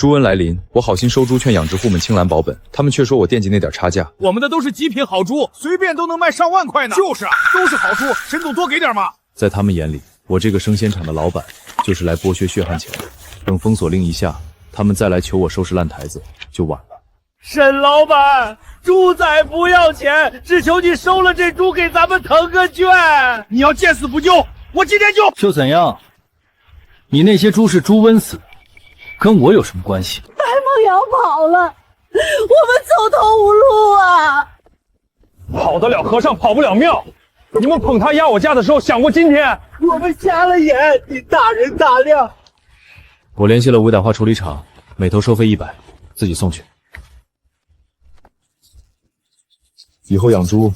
猪瘟来临，我好心收猪劝养殖户们青蓝保本，他们却说我惦记那点差价。我们的都是极品好猪，随便都能卖上万块呢。就是啊，都是好猪，沈总多给点嘛。在他们眼里，我这个生鲜厂的老板就是来剥削血汗钱的。等封锁令一下，他们再来求我收拾烂台子就晚了。沈老板，猪仔不要钱，只求你收了这猪给咱们腾个圈。你要见死不救，我今天就……又怎样？你那些猪是猪瘟死的，跟我有什么关系？白梦瑶跑了，我们走投无路啊！跑得了和尚跑不了庙。你们捧他压我价的时候想过今天？我们瞎了眼，你大人大量。我联系了武歹化处理厂，每头收费100，自己送去。以后养猪，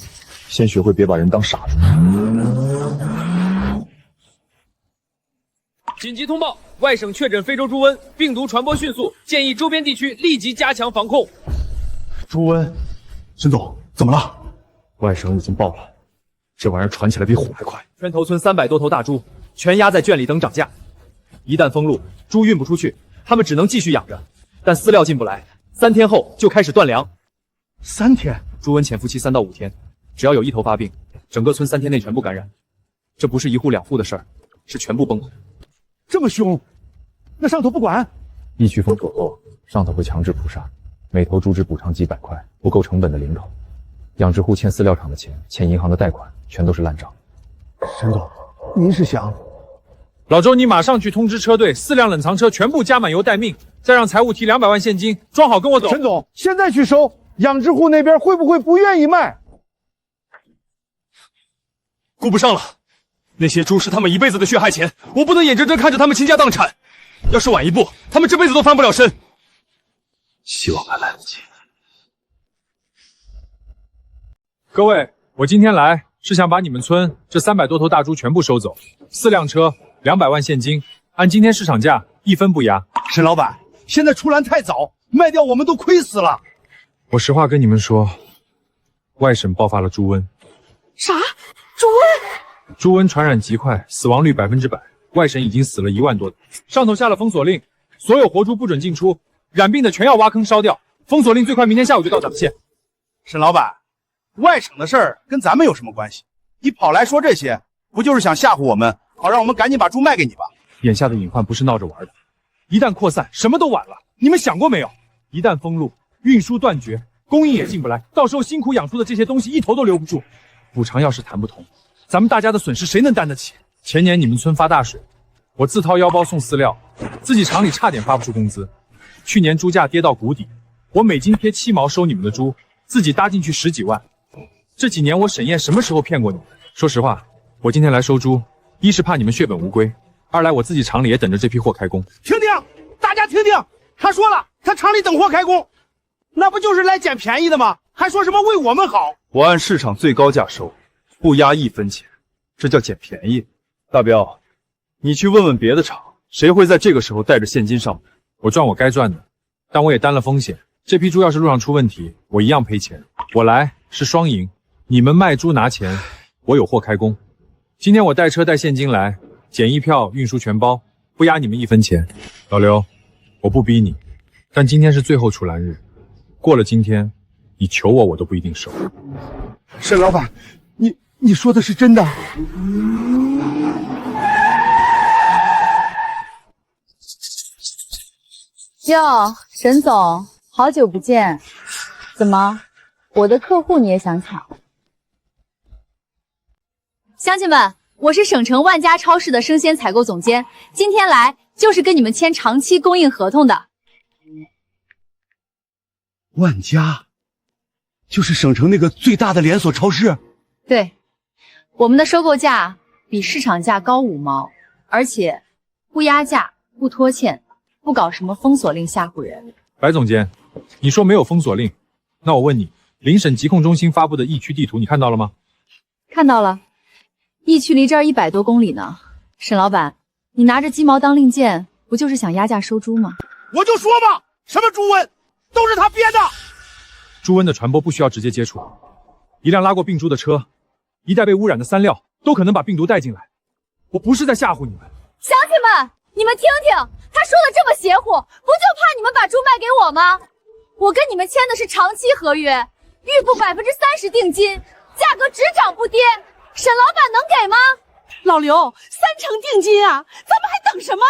先学会别把人当傻猪。紧急通报，外省确诊非洲猪瘟，病毒传播迅速，建议周边地区立即加强防控。猪瘟，沈总怎么了？外省已经爆了，这玩意儿传起来比虎还快。圈头村300多头大猪全压在圈里等涨价，一旦封路，猪运不出去，他们只能继续养着，但饲料进不来，3天后就开始断粮。3天？猪瘟潜伏期3到5天，只要有一头发病，整个村3天内全部感染。这不是1户2户的事儿，是全部崩溃。这么凶，那上头不管？疫区封锁后，上头会强制扑杀，每头猪只补偿几百块，不够成本的零头。养殖户欠饲料厂的钱，欠银行的贷款，全都是烂账。沈总，您是想……老周，你马上去通知车队，4辆冷藏车全部加满油待命，再让财务提200万现金，装好跟我走。沈总，现在去收，养殖户那边会不会不愿意卖？顾不上了。那些猪是他们一辈子的血汗钱，我不能眼睁睁看着他们倾家荡产。要是晚一步，他们这辈子都翻不了身。希望还来得及。各位，我今天来是想把你们村这300多头大猪全部收走，4辆车，200万现金，按今天市场价1分不压。沈老板，现在出栏太早，卖掉我们都亏死了。我实话跟你们说，外省爆发了猪瘟。啥？猪瘟？猪瘟传染极快，死亡率100%，外省已经死了1万多。上头下了封锁令，所有活猪不准进出，染病的全要挖坑烧掉。封锁令最快明天下午就到闸县。沈老板，外省的事儿跟咱们有什么关系？你跑来说这些，不就是想吓唬我们，好让我们赶紧把猪卖给你吧？眼下的隐患不是闹着玩的，一旦扩散，什么都晚了。你们想过没有？一旦封路，运输断绝，供应也进不来，到时候辛苦养出的这些东西一头都留不住。补偿要是谈不通，咱们大家的损失谁能担得起？前年你们村发大水，我自掏腰包送饲料，自己厂里差点发不出工资。去年猪价跌到谷底，我每斤贴7毛收你们的猪，自己搭进去10几万。这几年我沈燕什么时候骗过你们？说实话，我今天来收猪，一是怕你们血本无归，二来我自己厂里也等着这批货开工。听听，大家听听，他说了，他厂里等货开工，那不就是来捡便宜的吗？还说什么为我们好？我按市场最高价收，不压1分钱，这叫捡便宜。大彪，你去问问别的厂，谁会在这个时候带着现金上门？我赚我该赚的，但我也担了风险。这批猪要是路上出问题，我一样赔钱。我来是双赢，你们卖猪拿钱，我有货开工。今天我带车带现金来，检疫票运输全包，不压你们1分钱。老刘，我不逼你，但今天是最后出栏日，过了今天，你求我都不一定收。沈老板，你说的是真的？哟，沈总，好久不见，怎么，我的客户你也想抢？乡亲们，我是省城万家超市的生鲜采购总监，今天来就是跟你们签长期供应合同的。万家，就是省城那个最大的连锁超市。对，我们的收购价比市场价高5毛，而且不压价、不拖欠，不搞什么封锁令吓唬人。白总监，你说没有封锁令，那我问你，邻省疾控中心发布的疫区地图你看到了吗？看到了，疫区离这儿100多公里呢。沈老板，你拿着鸡毛当令箭，不就是想压价收猪吗？我就说吧，什么猪瘟，都是他编的。猪瘟的传播不需要直接接触，一辆拉过病猪的车，一袋被污染的3料，都可能把病毒带进来。我不是在吓唬你们。乡亲们，你们听听，他说的这么邪乎，不就怕你们把猪卖给我吗？我跟你们签的是长期合约，预付30%定金，价格只涨不跌，沈老板能给吗？老刘，3成定金啊，咱们还等什么？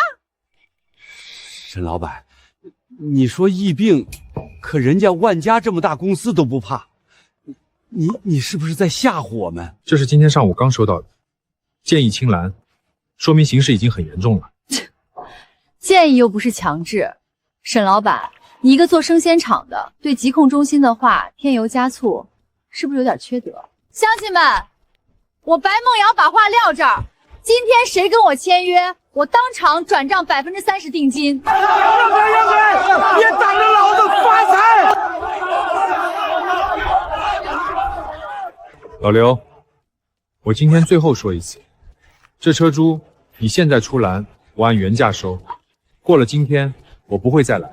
沈老板，你说疫病，可人家万家这么大公司都不怕，你是不是在吓唬我们？这是今天上午刚收到的，建议青蓝，说明形势已经很严重了。建议又不是强制。沈老板，你一个做生鲜厂的，对疾控中心的话添油加醋，是不是有点缺德？乡亲们，我白梦瑶把话撂这儿，今天谁跟我签约，我当场转账30%定金。别挡着老子发财！老刘，我今天最后说一次，这车猪你现在出栏，我按原价收，过了今天我不会再来。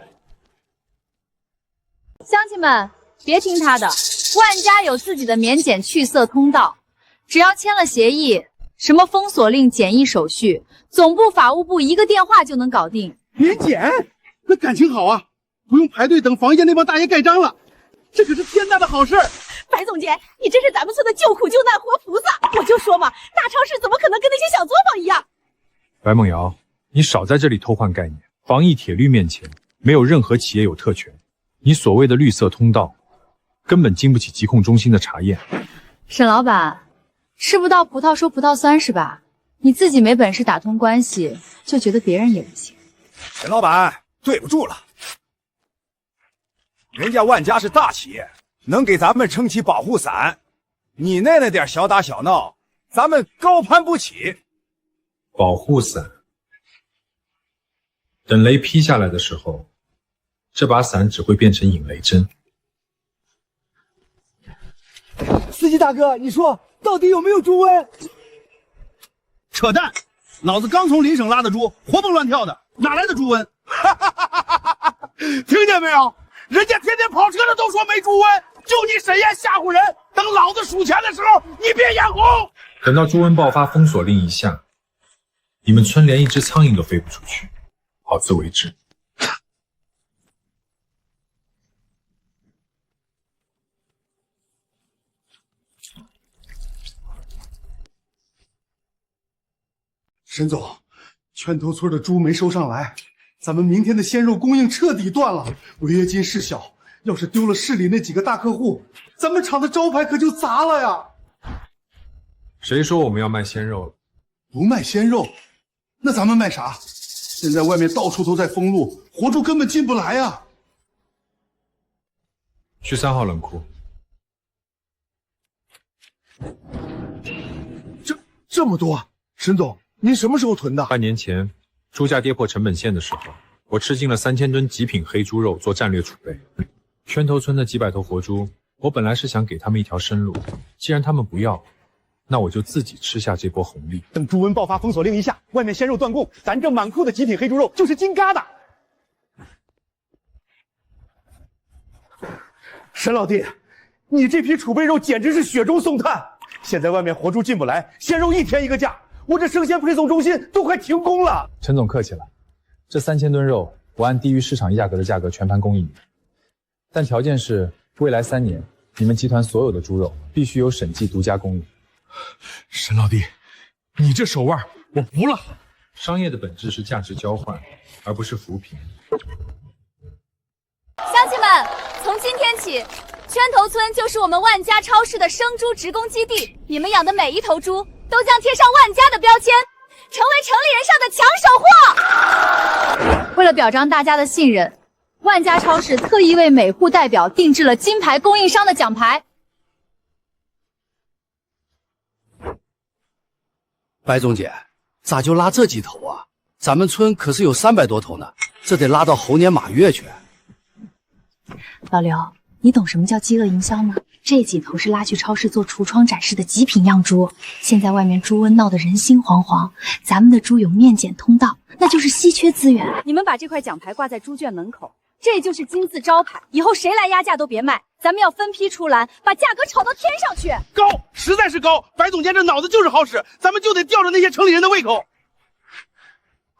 乡亲们，别听他的，万家有自己的免检去色通道，只要签了协议，什么封锁令、检疫手续，总部、法务部一个电话就能搞定。免检，那感情好啊，不用排队等房间那帮大爷盖章了，这可是天大的好事儿。白总监，你真是咱们村的救苦救难活菩萨！我就说嘛，大超市怎么可能跟那些小作坊一样？白梦瑶，你少在这里偷换概念。防疫铁律面前，没有任何企业有特权。你所谓的绿色通道，根本经不起疾控中心的查验。沈老板，吃不到葡萄说葡萄酸是吧？你自己没本事打通关系，就觉得别人也不行。沈老板，对不住了，人家万家是大企业，能给咱们撑起保护伞，你那点小打小闹，咱们高攀不起。保护伞，等雷劈下来的时候，这把伞只会变成引雷针。司机大哥，你说到底有没有猪瘟？扯淡！老子刚从邻省拉的猪，活蹦乱跳的，哪来的猪瘟？听见没有？人家天天跑车的都说没猪瘟，就你沈燕吓唬人。等老子数钱的时候，你别眼红。等到猪瘟爆发，封锁令一下，你们村连一只苍蝇都飞不出去，好自为之。沈总，圈头村的猪没收上来，咱们明天的鲜肉供应彻底断了。违约金事小，要是丢了市里那几个大客户，咱们厂的招牌可就砸了呀。谁说我们要卖鲜肉了？不卖鲜肉，那咱们卖啥？现在外面到处都在封路，活猪根本进不来呀。去3号冷库。这么多，沈总，您什么时候囤的？半年前，猪价跌破成本线的时候，我吃进了3000吨极品黑猪肉做战略储备。圈头村的几百头活猪，我本来是想给他们一条生路，既然他们不要，那我就自己吃下这波红利。等猪瘟爆发，封锁令一下，外面鲜肉断供，咱这满库的极品黑猪肉就是金疙瘩。沈老弟，你这批储备肉简直是雪中送炭。现在外面活猪进不来，鲜肉1天1个价，我这生鲜配送中心都快停工了。陈总客气了，这3000吨肉我按低于市场价格的价格全盘供应你，但条件是未来3年你们集团所有的猪肉必须由审计独家供应。沈老弟，你这手腕我服了。商业的本质是价值交换，而不是扶贫。乡亲们，从今天起，圈头村就是我们万家超市的生猪直供基地。你们养的每一头猪都将贴上万家的标签，成为城里人上的抢手货。为了表彰大家的信任，万家超市特意为每户代表定制了金牌供应商的奖牌。白总监，咋就拉这几头啊？咱们村可是有300多头呢，这得拉到猴年马月去。老刘，你懂什么叫饥饿营销吗？这几头是拉去超市做橱窗展示的极品样猪。现在外面猪瘟闹得人心惶惶，咱们的猪有面检通道，那就是稀缺资源。你们把这块奖牌挂在猪圈门口，这就是金字招牌，以后谁来压价都别卖，咱们要分批出栏，把价格炒到天上去。高，实在是高！白总监这脑子就是好使，咱们就得吊着那些城里人的胃口。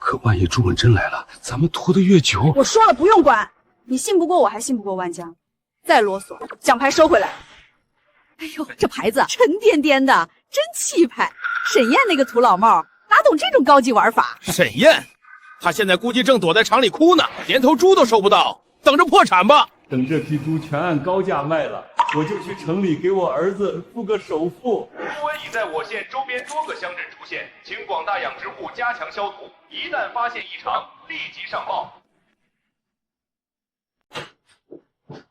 可万一朱文真来了，咱们拖得越久，我说了不用管，你信不过我还信不过万家？再啰嗦，奖牌收回来。哎呦，这牌子沉甸甸的，真气派。沈燕那个土老帽哪懂这种高级玩法？沈燕，他现在估计正躲在厂里哭呢，连头猪都收不到，等着破产吧。等这批猪全按高价卖了，我就去城里给我儿子付个首付。猪瘟已在我县周边多个乡镇出现，请广大养殖户加强消毒，一旦发现异常，立即上报。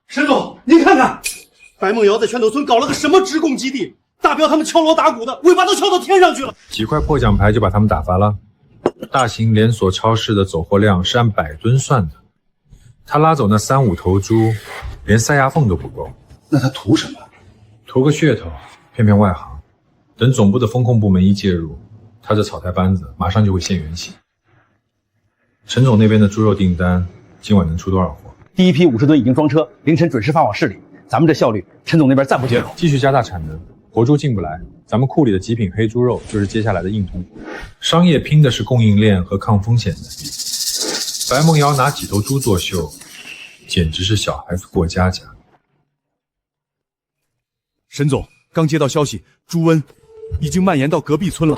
沈总，您看看，白梦瑶在拳头村搞了个什么职工基地？大彪他们敲锣打鼓的，尾巴都翘到天上去了。几块破奖牌就把他们打发了。大型连锁超市的走货量是按100吨算的，他拉走那3、5头猪，连塞牙缝都不够。那他图什么？图个噱头，骗骗外行。等总部的风控部门一介入，他这草台班子马上就会现原形。陈总那边的猪肉订单，今晚能出多少货？第一批50吨已经装车，凌晨准时发往市里。咱们这效率，陈总那边赞不绝口。继续加大产能，活猪进不来，咱们库里的极品黑猪肉就是接下来的硬通货。商业拼的是供应链和抗风险能力。白梦瑶拿几头猪作秀，简直是小孩子过家家。沈总，刚接到消息，猪瘟已经蔓延到隔壁村了。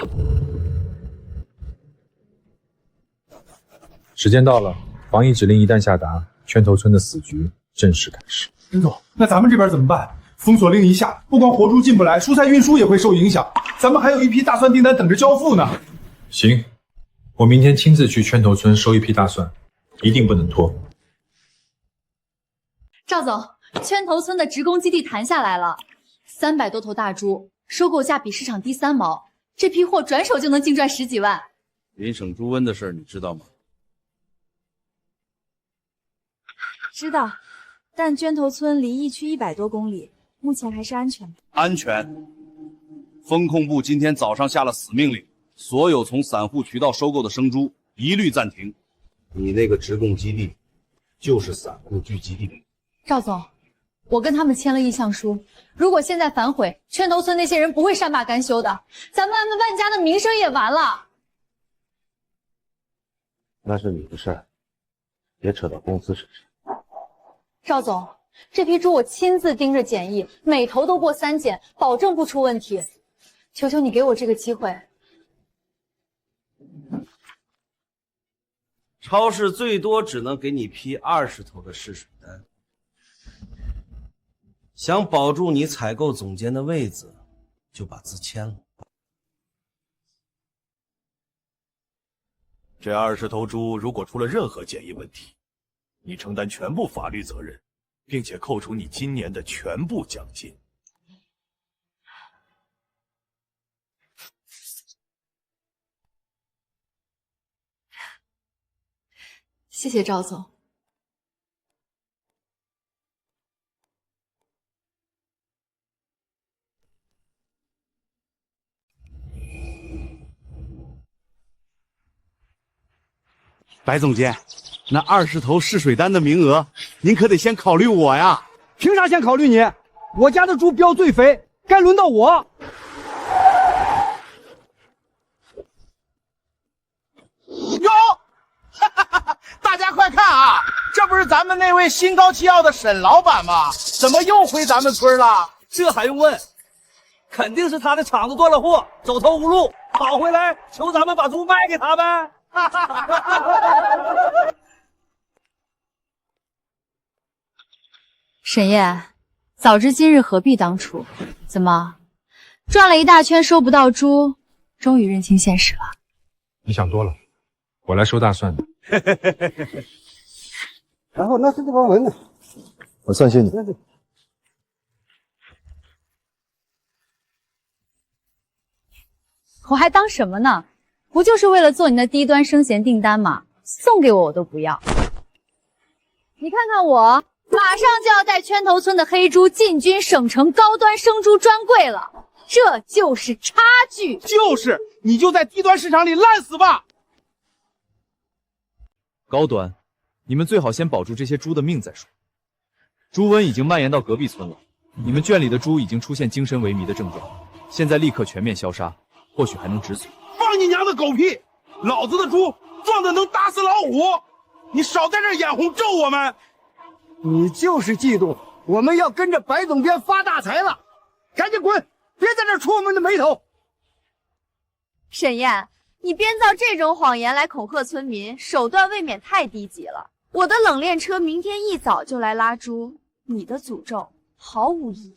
时间到了，防疫指令一旦下达，圈头村的死局正式开始。沈总，那咱们这边怎么办？封锁令一下，不光活猪进不来，蔬菜运输也会受影响。咱们还有一批大蒜订单等着交付呢。行，我明天亲自去圈头村收一批大蒜，一定不能拖。赵总，圈头村的职工基地谈下来了，300多头大猪，收购价比市场低3毛，这批货转手就能净赚10几万。林省猪瘟的事你知道吗？知道，但圈头村离疫区100多公里，目前还是安全的。安全。风控部今天早上下了死命令，所有从散户渠道收购的生猪一律暂停。你那个直供基地就是散户聚集地。赵总，我跟他们签了意向书，如果现在反悔，圈头村那些人不会善罢甘休的，咱们万家的名声也完了。那是你的事儿，别扯到公司身上。赵总，这批猪我亲自盯着检疫，每头都过3检，保证不出问题。求求你给我这个机会。超市最多只能给你批20头的试水单。想保住你采购总监的位子，就把字签了。这20头猪如果出了任何检疫问题，你承担全部法律责任，并且扣除你今年的全部奖金。谢谢赵总。白总监，那20头试水单的名额，您可得先考虑我呀。凭啥先考虑你？我家的猪膘最肥，该轮到我。哟，大家快看啊，这不是咱们那位心高气傲的沈老板吗？怎么又回咱们村了？这还用问？肯定是他的厂子断了货，走投无路，跑回来求咱们把猪卖给他呗。沈烨，早知今日何必当初？怎么，转了一大圈收不到猪，终于认清现实了？你想多了，我来收大蒜的。然后那是这帮人呢，我算谢你。我还当什么呢？不就是为了做你那低端生咸订单吗？送给我都不要。你看看我，马上就要带圈头村的黑猪进军省城高端生猪专柜了，这就是差距。就是，你就在低端市场里烂死吧。高端，你们最好先保住这些猪的命再说。猪瘟已经蔓延到隔壁村了，你们圈里的猪已经出现精神萎靡的症状，现在立刻全面消杀，或许还能止损。放你娘的狗屁！老子的猪壮的能打死老虎，你少在这儿眼红咒我们。你就是嫉妒我们要跟着白总监发大财了，赶紧滚，别在这儿触我们的眉头。沈燕，你编造这种谎言来恐吓村民，手段未免太低级了。我的冷链车明天一早就来拉猪，你的诅咒毫无意义。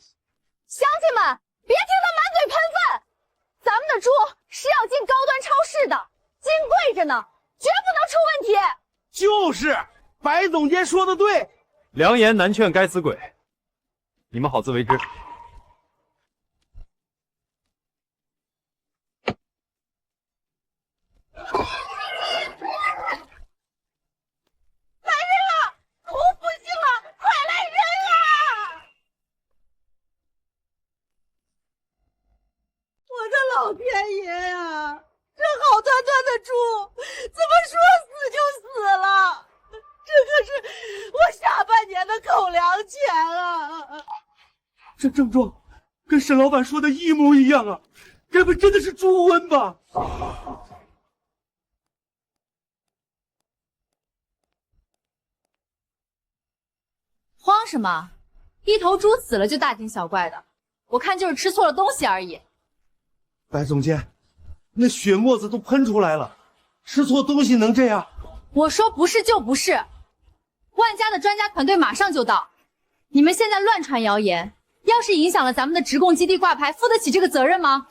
乡亲们，别听他满嘴喷粪，咱们的猪是要进高端超市的，金贵着呢，绝不能出问题。就是白总监说的对，良言难劝该死鬼，你们好自为之。来人了！我不行了，快来人啊！我的老天爷呀！这好端端的猪，怎么说死就死了？这可是我下半年的口粮钱啊！这症状跟沈老板说的一模一样啊！该不真的是猪瘟吧？慌什么？一头猪死了就大惊小怪的，我看就是吃错了东西而已。白总监，那血沫子都喷出来了，吃错东西能这样？我说不是就不是，万家的专家团队马上就到。你们现在乱传谣言，要是影响了咱们的直供基地挂牌，负得起这个责任吗？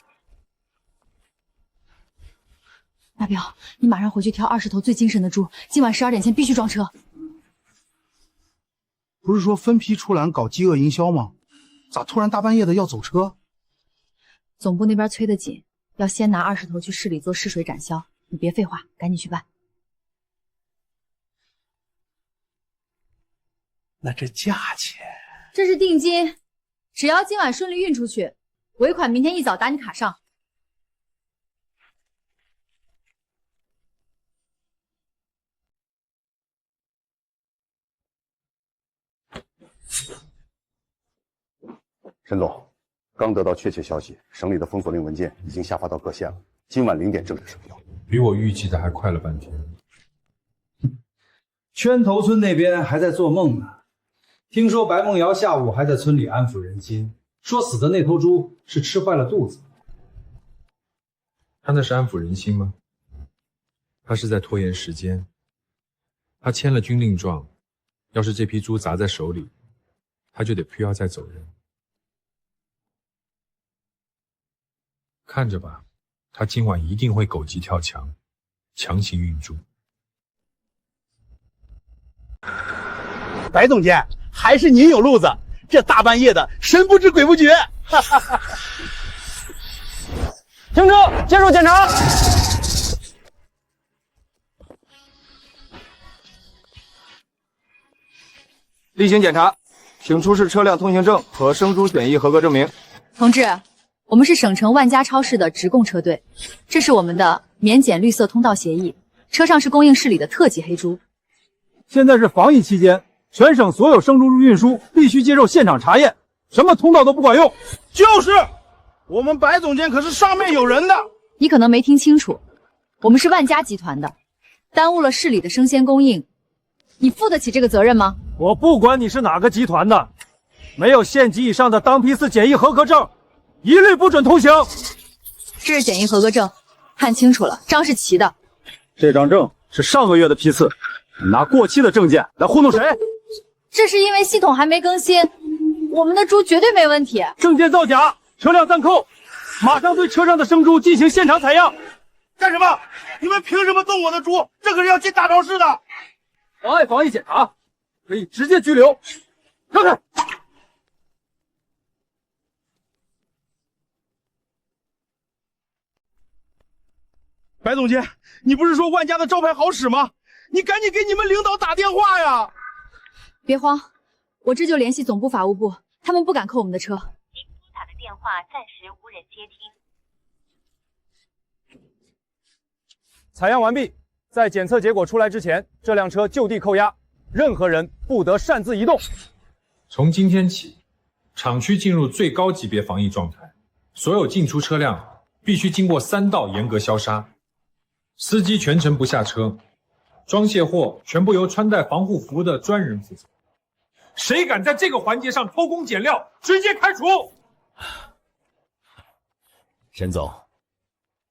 大彪，你马上回去挑20头最精神的猪，今晚12点前必须装车。不是说分批出栏搞饥饿营销吗？咋突然大半夜的要走车？总部那边催得紧，要先拿20头去市里做试水展销。你别废话，赶紧去办。那这价钱？这是定金，只要今晚顺利运出去，尾款明天一早打你卡上。沈总，刚得到确切消息，省里的封锁令文件已经下发到各县了，今晚0点正式生效。比我预计的还快了半天。圈头村那边还在做梦呢。听说白梦瑶下午还在村里安抚人心，说死的那头猪是吃坏了肚子。他那是安抚人心吗？他是在拖延时间。他签了军令状，要是这批猪砸在手里，他就得披腰再走人。看着吧，他今晚一定会狗急跳墙，强行运猪。白总监，还是您有路子，这大半夜的，神不知鬼不觉。哈哈哈！停车，接受检查。例行检查，请出示车辆通行证和生猪检疫合格证明。同志，我们是省城万家超市的直供车队，这是我们的免检绿色通道协议，车上是供应市里的特级黑猪。现在是防疫期间，全省所有生猪运输必须接受现场查验，什么通道都不管用。就是，我们白总监可是上面有人的。你可能没听清楚，我们是万家集团的，耽误了市里的生鲜供应，你负得起这个责任吗？我不管你是哪个集团的，没有县级以上的当批次检疫合格证，一律不准通行。这是检疫合格证，看清楚了，章是齐的。这张证是上个月的批次，你拿过期的证件来糊弄谁？这是因为系统还没更新，我们的猪绝对没问题。证件造假，车辆暂扣，马上对车上的生猪进行现场采样。干什么？你们凭什么动我的猪？这可是要进大超市的。妨碍防疫检查，可以直接拘留。看看。白总监，你不是说万家的招牌好使吗？你赶紧给你们领导打电话呀！别慌，我这就联系总部法务部，他们不敢扣我们的车。您拨打的电话暂时无人接听。采样完毕，在检测结果出来之前，这辆车就地扣押，任何人不得擅自移动。从今天起，厂区进入最高级别防疫状态，所有进出车辆必须经过3道严格消杀，司机全程不下车，装卸货全部由穿戴防护服的专人负责。谁敢在这个环节上偷工减料，直接开除！沈总，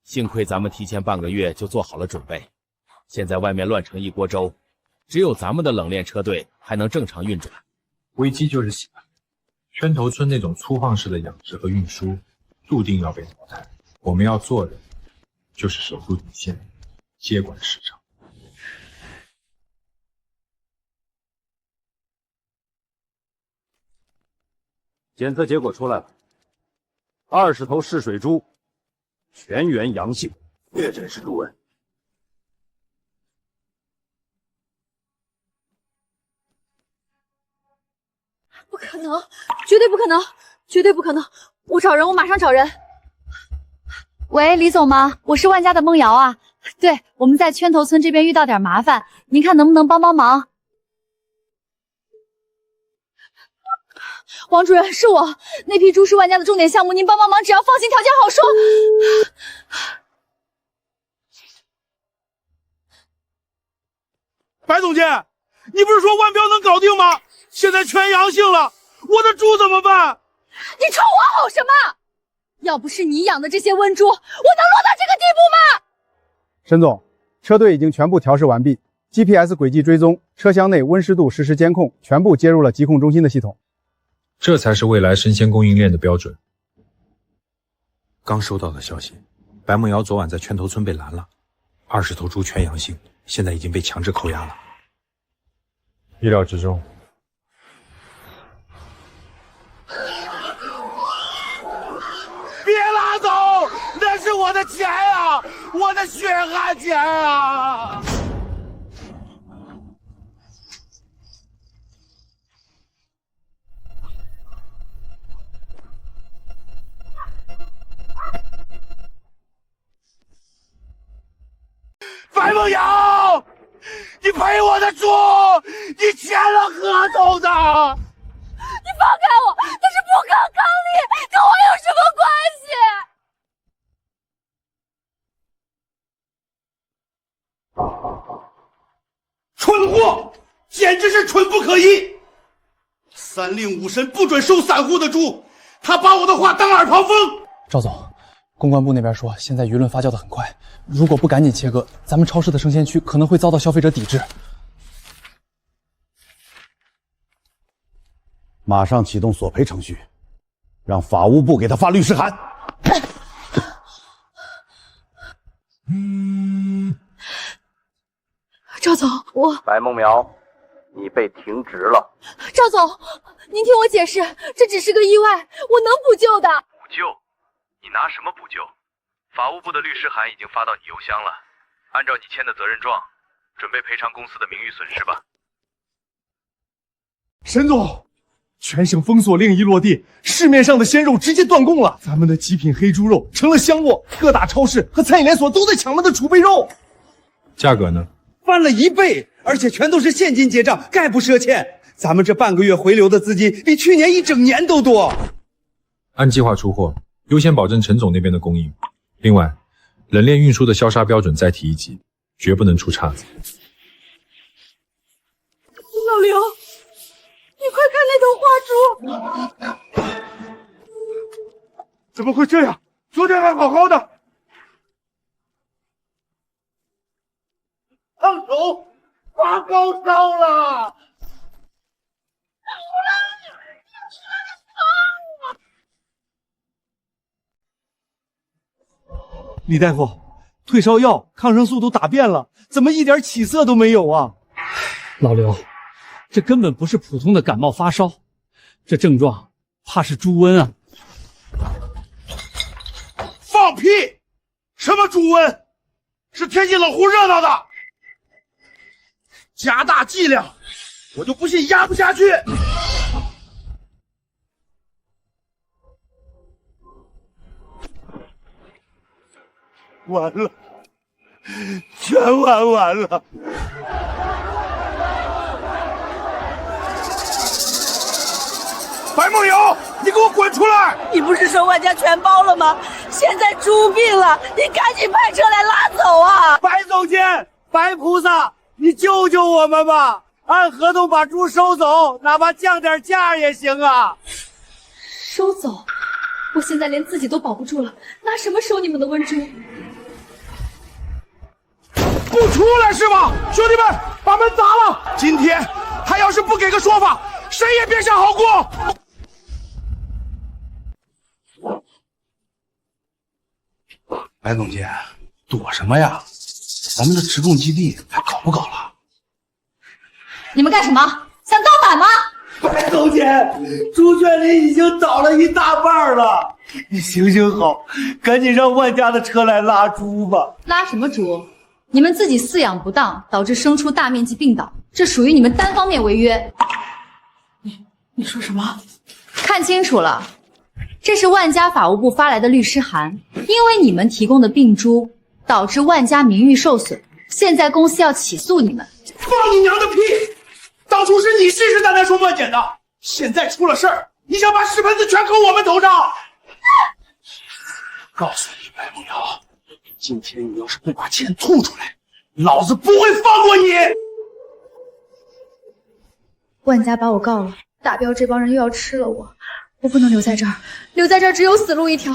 幸亏咱们提前半个月就做好了准备，现在外面乱成一锅粥，只有咱们的冷链车队还能正常运转。危机就是喜欢，圈头村那种粗放式的养殖和运输，注定要被淘汰。我们要做的就是守住底线，接管市场。检测结果出来了，20头试水猪全员阳性，确诊是猪瘟。不可能，绝对不可能，绝对不可能！我找人，我马上找人。喂，李总吗？我是万家的孟瑶啊。对，我们在圈头村这边遇到点麻烦，您看能不能帮帮忙？王主任，是我，那批猪是万家的重点项目，您帮帮忙，只要放心，条件好说。白总监，你不是说万标能搞定吗？现在全阳性了，我的猪怎么办？你冲我吼什么？要不是你养的这些瘟猪，我能落到这个地步吗？沈总，车队已经全部调试完毕 ，GPS 轨迹追踪，车厢内温湿度实时监控，全部接入了疾控中心的系统。这才是未来生鲜供应链的标准。刚收到的消息，白梦瑶昨晚在圈头村被拦了，20头猪全阳性，现在已经被强制扣押了。意料之中。别拉走，那是我的钱啊，我的血汗钱啊！白梦瑶，你赔我的猪，你签了合同的。你放开我，那是不可抗力，跟我有什么关系？蠢货，简直是蠢不可依！三令五申不准收散户的猪，他把我的话当耳旁风。赵总，公关部那边说，现在舆论发酵的很快，如果不赶紧切割，咱们超市的生鲜区可能会遭到消费者抵制。马上启动索赔程序，让法务部给他发律师函。赵总，白梦苗，你被停职了。赵总，您听我解释，这只是个意外，我能补救的。补救？你拿什么补救？法务部的律师函已经发到你邮箱了，按照你签的责任状，准备赔偿公司的名誉损失吧。沈总，全省封锁令一落地，市面上的鲜肉直接断供了，咱们的极品黑猪肉成了香饽，各大超市和餐饮连锁都在抢它的储备肉。价格呢？翻了1倍，而且全都是现金结账，概不赊欠。咱们这半个月回流的资金比去年1整年都多。按计划出货，优先保证陈总那边的供应。另外，冷链运输的消杀标准再提一级，绝不能出岔子。老刘，你快看那头花猪！怎么会这样？昨天还好好的。烫手，发高烧了。李大夫，退烧药、抗生素都打遍了，怎么一点起色都没有啊？老刘，这根本不是普通的感冒发烧，这症状怕是猪瘟啊！放屁！什么猪瘟？是天气冷乎热闹的。加大剂量，我就不信压不下去。完了，全完了。白梦瑶，你给我滚出来！你不是说万家全包了吗？现在猪病了，你赶紧派车来拉走啊！白总监，白菩萨，你救救我们吧！按合同把猪收走，哪怕降点价也行啊！收走？我现在连自己都保不住了，拿什么收你们的温猪？不出来是吗？兄弟们，把门砸了！今天他要是不给个说法，谁也别想好过！白总监，躲什么呀？咱们的直供基地还搞不搞了？你们干什么？想造反吗？白总监，猪圈里已经倒了一大半了，你行行好，赶紧让万家的车来拉猪吧。拉什么猪？你们自己饲养不当，导致牲畜大面积病倒，这属于你们单方面违约。你说什么？看清楚了，这是万家法务部发来的律师函，因为你们提供的病猪导致万家名誉受损，现在公司要起诉你们。放你娘的屁！当初是你信誓旦旦说万检的，现在出了事儿，你想把屎盆子全扣我们头上？告诉你，白梦瑶，今天你要是不把钱吐出来，老子不会放过你！万家把我告了，大彪这帮人又要吃了我，我不能留在这儿，留在这儿只有死路一条。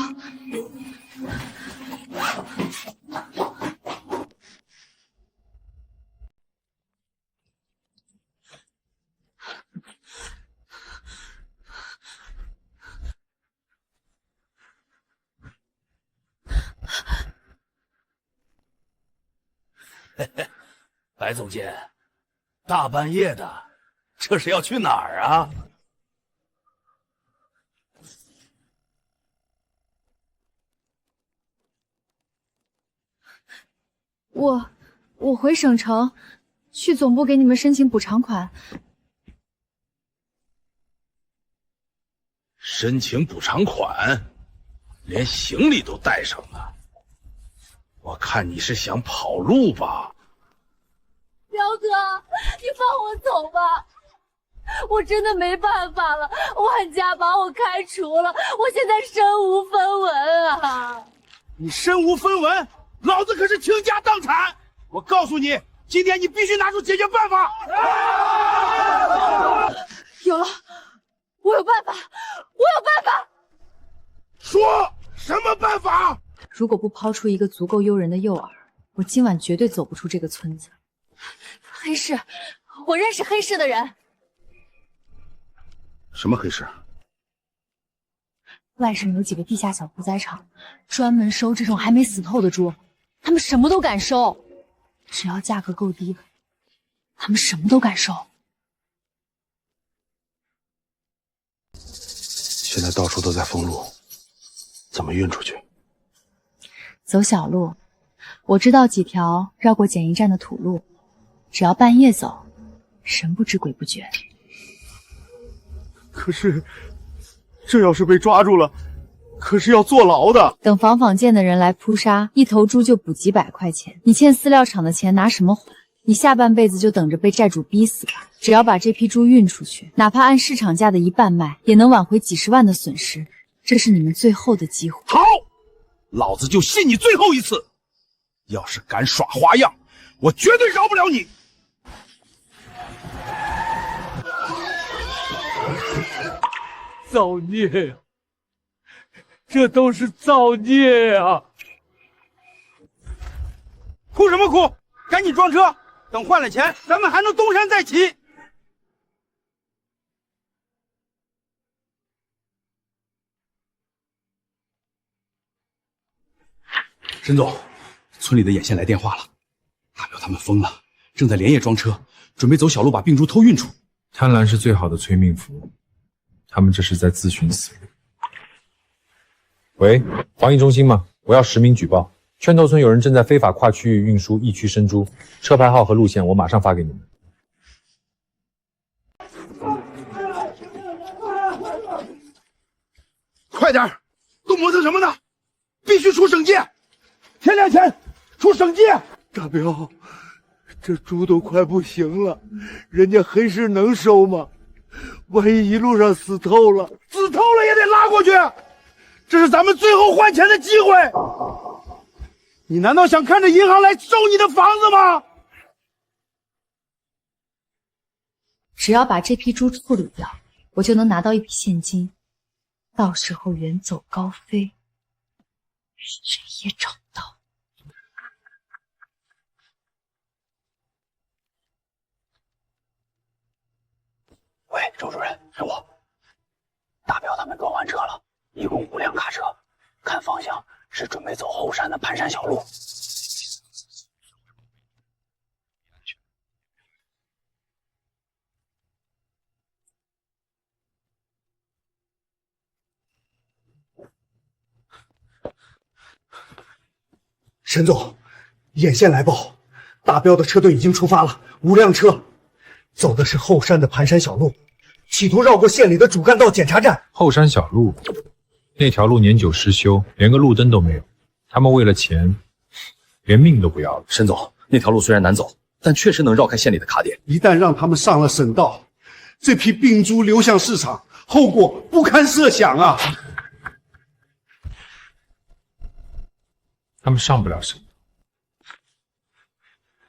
白总监，大半夜的，这是要去哪儿啊？我回省城，去总部给你们申请补偿款。申请补偿款，连行李都带上了。我看你是想跑路吧？彪哥，你放我走吧，我真的没办法了，万家把我开除了，我现在身无分文啊！你身无分文，老子可是倾家荡产！我告诉你，今天你必须拿出解决办法！有了，我有办法，我有办法！说什么办法？如果不抛出一个足够诱人的诱饵，我今晚绝对走不出这个村子。黑市，我认识黑市的人。什么黑市？外省有几个地下小屠宰场，专门收这种还没死透的猪，他们什么都敢收，只要价格够低，他们什么都敢收。现在到处都在封路，怎么运出去？走小路，我知道几条绕过检疫站的土路，只要半夜走，神不知鬼不觉。可是，这要是被抓住了，可是要坐牢的。等仿坊建的人来扑杀，一头猪就补几百块钱，你欠饲料厂的钱拿什么还？你下半辈子就等着被债主逼死吧！只要把这批猪运出去，哪怕按市场价的一半卖，也能挽回几十万的损失。这是你们最后的机会。好，老子就信你最后一次。要是敢耍花样，我绝对饶不了你！造孽呀！这都是造孽啊！哭什么哭？赶紧装车，等换了钱，咱们还能东山再起。沈总，村里的眼线来电话了，大彪他们疯了，正在连夜装车，准备走小路把病猪偷运出。贪婪是最好的催命符，他们这是在自寻死路。喂，防疫中心吗？我要实名举报，圈头村有人正在非法跨区域运输疫区生猪，车牌号和路线我马上发给你们。快点，都磨蹭什么呢？必须出省界！天亮前出省界！大彪，这猪都快不行了，人家黑市能收吗？万一一路上死透了，死透了也得拉过去，这是咱们最后换钱的机会。你难道想看着银行来收你的房子吗？只要把这批猪处理掉，我就能拿到一笔现金，到时候远走高飞，谁也找不到。喂，周主任，是我。大彪他们装完车了，一共5辆卡车，看方向是准备走后山的盘山小路。沈总，眼线来报，大彪的车队已经出发了，5辆车，走的是后山的盘山小路，企图绕过县里的主干道检查站。后山小路，那条路年久失修，连个路灯都没有。他们为了钱，连命都不要了。沈总，那条路虽然难走，但确实能绕开县里的卡点。一旦让他们上了省道，这批病猪流向市场，后果不堪设想啊！他们上不了省。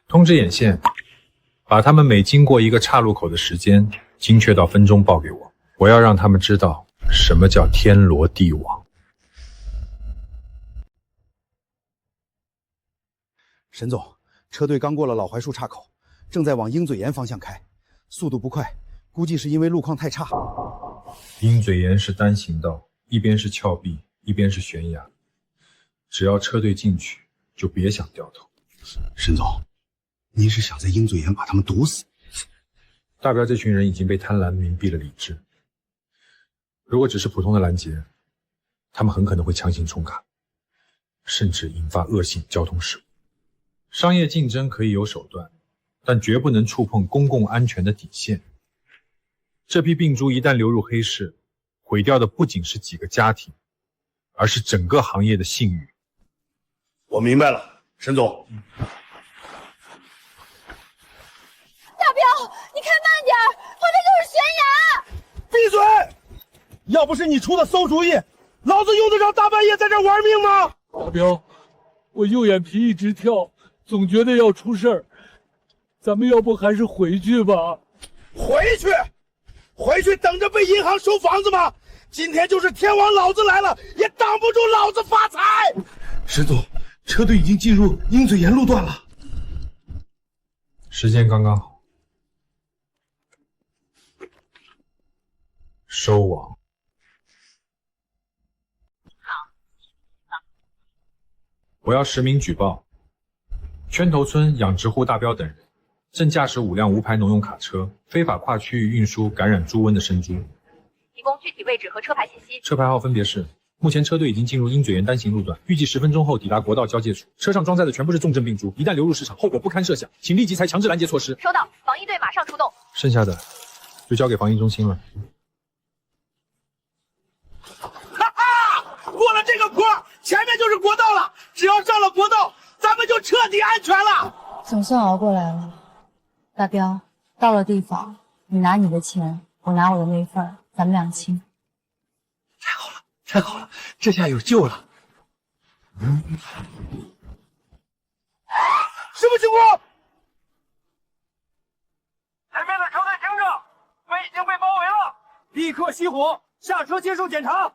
通知眼线，把他们每经过一个岔路口的时间，精确到分钟报给我。我要让他们知道什么叫天罗地网。沈总，车队刚过了老槐树岔口，正在往鹰嘴岩方向开，速度不快，估计是因为路况太差。鹰嘴岩是单行道，一边是峭壁，一边是悬崖。只要车队进去，就别想掉头。沈总，您是想在鹰嘴岩把他们堵死？大彪这群人已经被贪婪蒙蔽了理智。如果只是普通的拦截，他们很可能会强行冲卡，甚至引发恶性交通事故。商业竞争可以有手段，但绝不能触碰公共安全的底线。这批病猪一旦流入黑市，毁掉的不仅是几个家庭，而是整个行业的信誉。我明白了，沈总。大彪，你开慢点，旁边就是悬崖。闭嘴！要不是你出的馊主意，老子用得着大半夜在这玩命吗？大彪，我右眼皮一直跳，总觉得要出事儿。咱们要不还是回去吧？回去等着被银行收房子吗？今天就是天王老子来了，也挡不住老子发财！沈总，车队已经进入鹰嘴岩路段了，时间刚刚好，收网。我要实名举报，圈头村养殖户大彪等人正驾驶5辆无牌农用卡车，非法跨区域运输感染猪瘟的生猪。提供具体位置和车牌信息。车牌号分别是：目前车队已经进入鹰嘴岩单行路段，预计10分钟后抵达国道交界处。车上装载的全部是重症病猪，一旦流入市场，后果不堪设想，请立即采强制拦截措施。收到，防疫队马上出动。剩下的就交给防疫中心了。哈哈，过了这个坡，前面就是国道了。只要上了国道，咱们就彻底安全了。总算熬过来了。大彪，到了地方，你拿你的钱，我拿我的那份，咱们两清。太好了，这下有救了。什么情况？前面的车队听着，我们已经被包围了，立刻熄火，下车接受检查。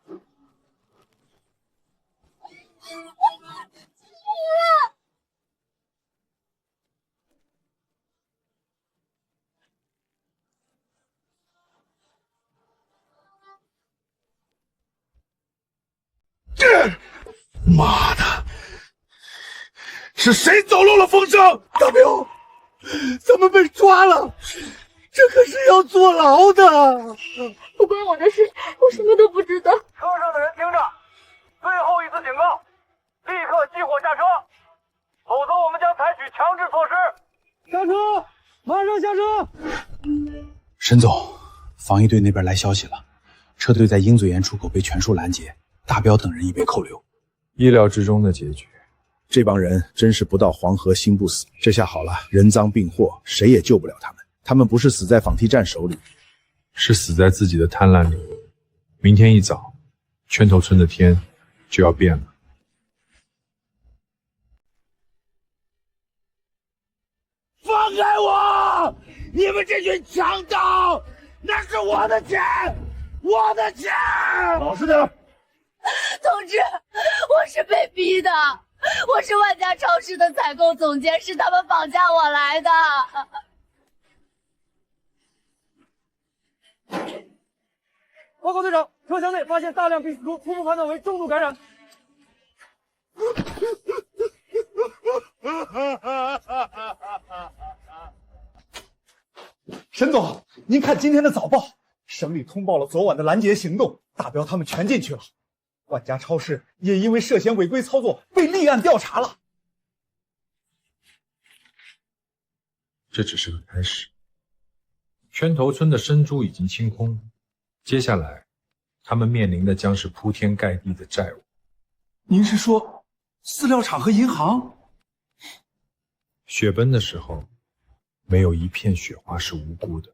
妈的！是谁走漏了风声？大彪，咱们被抓了，这可是要坐牢的。不关我的事，我什么都不知道。车上的人听着，最后一次警告，立刻熄火下车，否则我们将采取强制措施。下车，马上下车。沈总，防疫队那边来消息了，车队在鹰嘴岩出口被全数拦截，大彪等人已被扣留。意料之中的结局。这帮人真是不到黄河心不死。这下好了，人赃并获，谁也救不了他们。他们不是死在仿替站手里，是死在自己的贪婪里。明天一早，圈头村的天就要变了。放开我！你们这群强盗！那是我的钱，我的钱！老实点。同志，我是被逼的，我是万家超市的采购总监，是他们绑架我来的。报告队长，车厢内发现大量病死猪，初步判断为重度感染。沈总，您看今天的早报，省里通报了昨晚的拦截行动，大彪他们全进去了。万家超市也因为涉嫌违规操作被立案调查了。这只是个开始。圈头村的生猪已经清空，接下来他们面临的将是铺天盖地的债务。您是说饲料厂和银行？雪崩的时候，没有一片雪花是无辜的。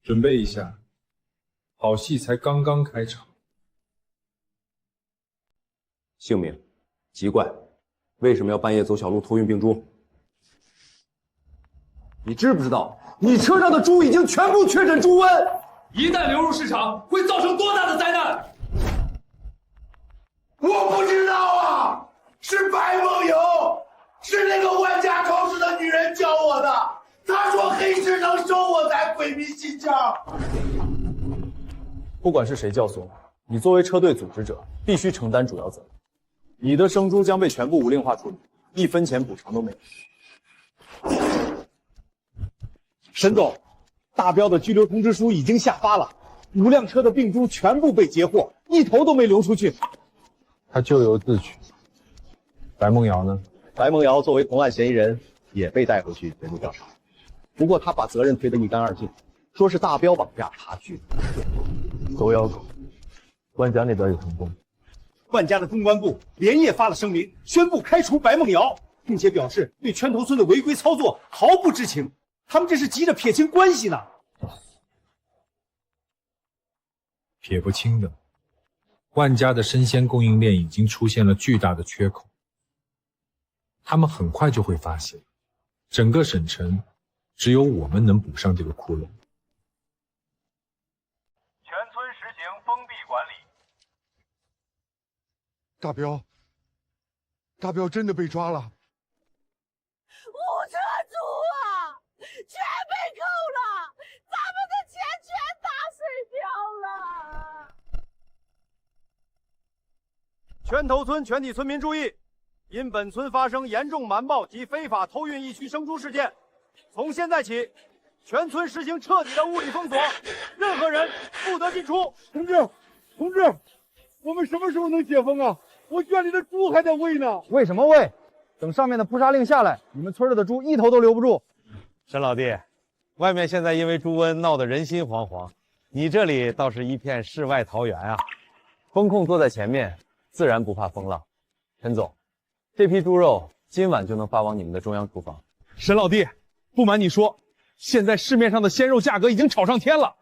准备一下，好戏才刚刚开场。姓名：吉怪，为什么要半夜走小路偷运病猪？你知不知道，你车上的猪已经全部确诊猪瘟，一旦流入市场，会造成多大的灾难？我不知道啊，是白梦游，是那个万家超市的女人教我的。她说黑市能收我才鬼迷心窍。不管是谁教唆你，作为车队组织者，必须承担主要责任。你的生猪将被全部无令化处理，1分钱补偿都没有。沈总，大彪的拘留通知书已经下发了，5辆车的病猪全部被截获，1头都没流出去。他咎由自取。白梦瑶呢？白梦瑶作为同案嫌疑人，也被带回去协助调查。不过他把责任推得一干二净，说是大彪绑架他去的。狗咬狗，万家那边有成功。万家的公关部连夜发了声明，宣布开除白梦瑶，并且表示对圈头村的违规操作毫不知情。他们这是急着撇清关系呢。撇不清的。万家的生鲜供应链已经出现了巨大的缺口，他们很快就会发现，整个省城只有我们能补上这个窟窿。全村实行封闭管理。大彪真的被抓了。5车猪啊，全被扣了，咱们的钱全打水漂了。圈头村全体村民注意，因本村发生严重瞒报及非法偷运疫区生猪事件，从现在起，全村实行彻底的物理封锁，任何人不得进出。同志，我们什么时候能解封啊？我圈里的猪还在喂呢。喂什么喂？等上面的扑杀令下来，你们村里的猪1头都留不住。沈老弟，外面现在因为猪瘟闹得人心惶惶，你这里倒是一片世外桃源啊。风控坐在前面，自然不怕风浪。陈总，这批猪肉今晚就能发往你们的中央厨房。沈老弟，不瞒你说，现在市面上的鲜肉价格已经炒上天了，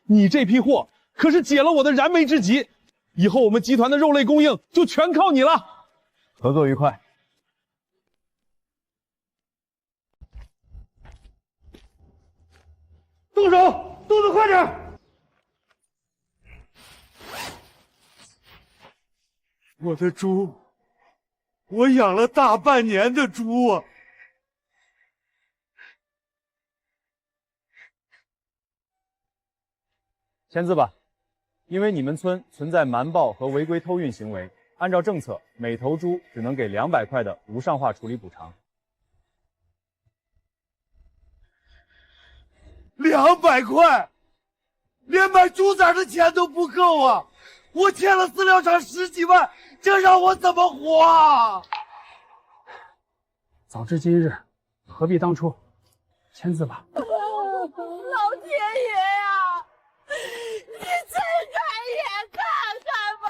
你这批货可是解了我的燃眉之急，以后我们集团的肉类供应就全靠你了。合作愉快。动手，动作快点！我的猪，我养了大半年的猪啊！签字吧，因为你们村存在瞒报和违规偷运行为，按照政策，每头猪只能给200块的无上化处理补偿。200块，连买猪崽的钱都不够啊！我欠了饲料厂10几万，这让我怎么活啊？早知今日，何必当初？签字吧。老天爷呀，你睁开眼看看吧！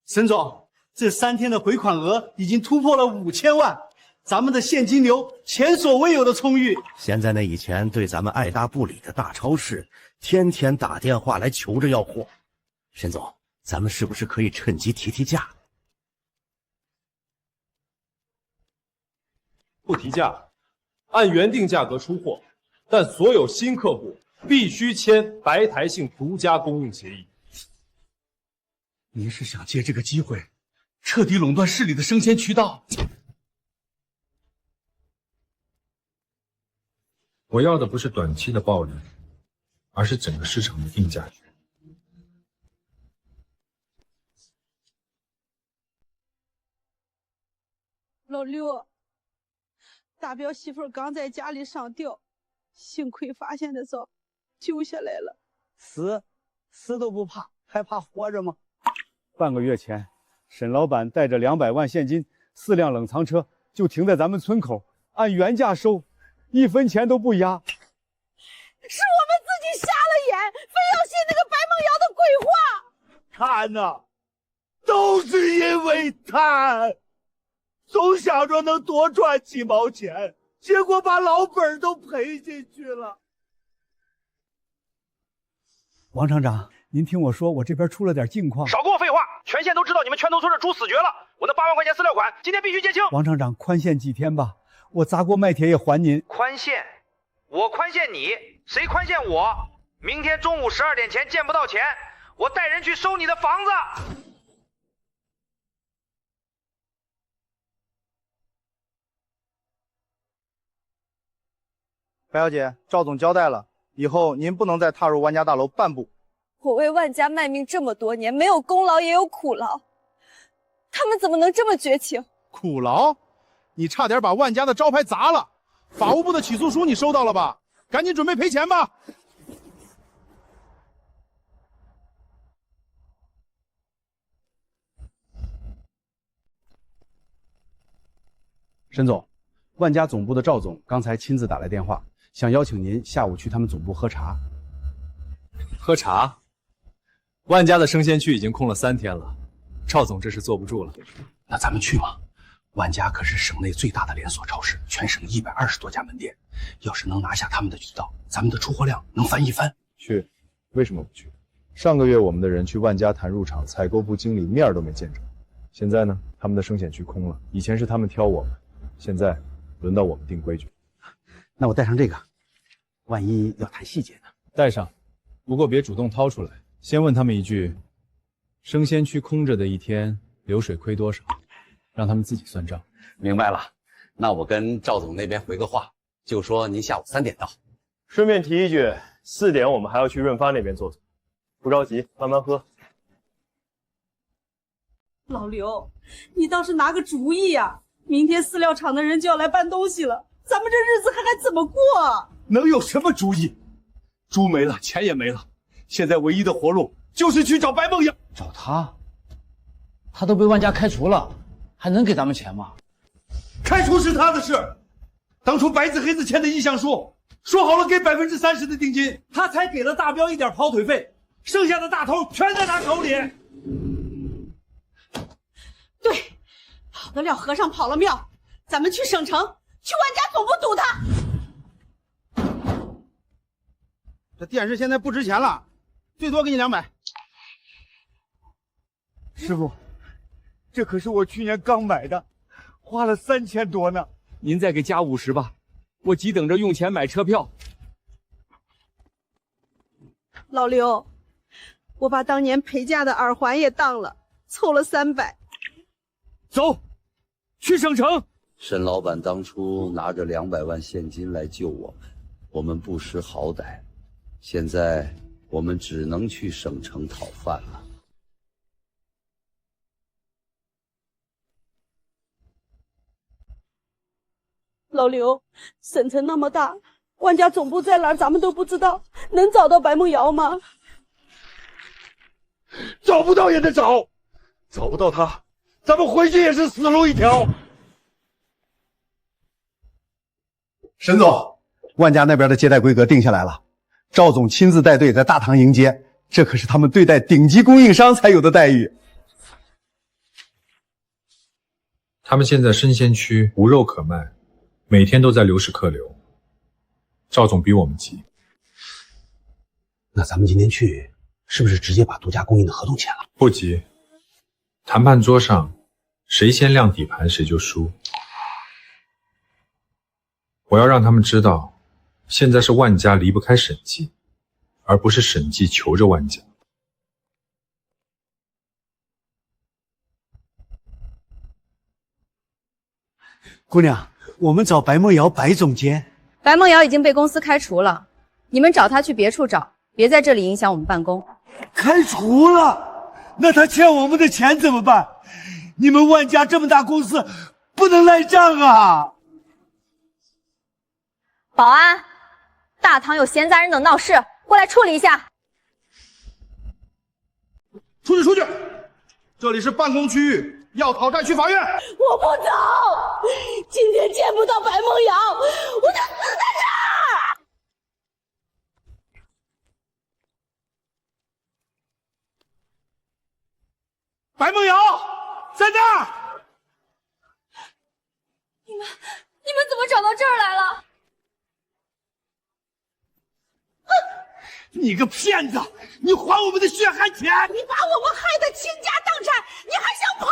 沈总，这3天的回款额已经突破了5000万，咱们的现金流前所未有的充裕。现在那以前对咱们爱答不理的大超市，天天打电话来求着要货。沈总，咱们是不是可以趁机提价？不提价，按原定价格出货，但所有新客户必须签白台性独家供应协议。您是想借这个机会，彻底垄断市里的生鲜渠道？我要的不是短期的暴利，而是整个市场的定价权。老刘，大表媳妇刚在家里上吊，幸亏发现的早，救下来了。死都不怕，还怕活着吗？半个月前，沈老板带着200万现金、4辆冷藏车就停在咱们村口，按原价收，1分钱都不压。是我们自己瞎了眼，非要信那个白梦瑶的鬼话。贪呐，都是因为贪，总想着能多赚几毛钱，结果把老本都赔进去了。王厂长，您听我说，我这边出了点境况。少跟我废话，全县都知道你们拳头村的猪死绝了。我那8万块钱饲料款今天必须结清。王厂长，宽限几天吧，我砸锅卖铁也还您。宽限？我宽限你？谁宽限我？明天中午12点前见不到钱，我带人去收你的房子。白小姐，赵总交代了，以后您不能再踏入万家大楼半步。我为万家卖命这么多年，没有功劳也有苦劳，他们怎么能这么绝情？苦劳？你差点把万家的招牌砸了。法务部的起诉书你收到了吧？赶紧准备赔钱吧。沈总，万家总部的赵总刚才亲自打来电话，想邀请您下午去他们总部喝茶。喝茶？万家的生鲜区已经空了3天了，赵总这是坐不住了。那咱们去吗？万家可是省内最大的连锁超市，全省120多家门店。要是能拿下他们的渠道，咱们的出货量能翻一番。去，为什么不去？上个月我们的人去万家谈入场，采购部经理面都没见着。现在呢，他们的生鲜区空了，以前是他们挑我们，现在轮到我们定规矩。那我带上这个，万一要谈细节呢？带上，不过别主动掏出来，先问他们一句：生鲜区空着的一天，流水亏多少？让他们自己算账。明白了，那我跟赵总那边回个话，就说您下午3点到。顺便提一句，4点我们还要去润发那边坐坐，不着急，慢慢喝。老刘，你倒是拿个主意呀！明天饲料厂的人就要来搬东西了，咱们这日子还该怎么过？能有什么主意？猪没了，钱也没了，现在唯一的活路就是去找白梦瑶。找他？他都被万家开除了，还能给咱们钱吗？开除是他的事，当初白纸黑字签的意向书，说好了给30%的定金，他才给了大彪一点跑腿费，剩下的大头全在他手里。对，跑得了和尚跑了庙，咱们去省城，去万家总部堵他。这电视现在不值钱了，最多给你200。师傅，这可是我去年刚买的，花了3000多呢。您再给加50吧，我急等着用钱买车票。老刘，我把当年陪嫁的耳环也当了，凑了300。走，去省城。沈老板当初拿着200万现金来救我们，我们不识好歹，现在我们只能去省城讨饭了。老刘，省城那么大，万家总部在哪儿咱们都不知道，能找到白梦瑶吗？找不到也得找，找不到他，咱们回去也是死路一条。沈总，万家那边的接待规格定下来了，赵总亲自带队在大堂迎接，这可是他们对待顶级供应商才有的待遇。他们现在生鲜区无肉可卖，每天都在流失客流。赵总比我们急。那咱们今天去，是不是直接把独家供应的合同签了？不急，谈判桌上谁先亮底盘谁就输。我要让他们知道，现在是万家离不开审计，而不是审计求着万家。姑娘，我们找白梦瑶白总监。白梦瑶已经被公司开除了，你们找她去别处找，别在这里影响我们办公。开除了？那他欠我们的钱怎么办？你们万家这么大公司，不能赖账啊！保安，大堂有闲杂人等闹事，过来处理一下。出去，出去！这里是办公区域，要讨债去法院。我不走，今天见不到白梦瑶，我就死在这儿。白梦瑶在那儿。你们怎么找到这儿来了？你个骗子！你还我们的血汗钱！你把我们害得倾家荡产，你还想跑？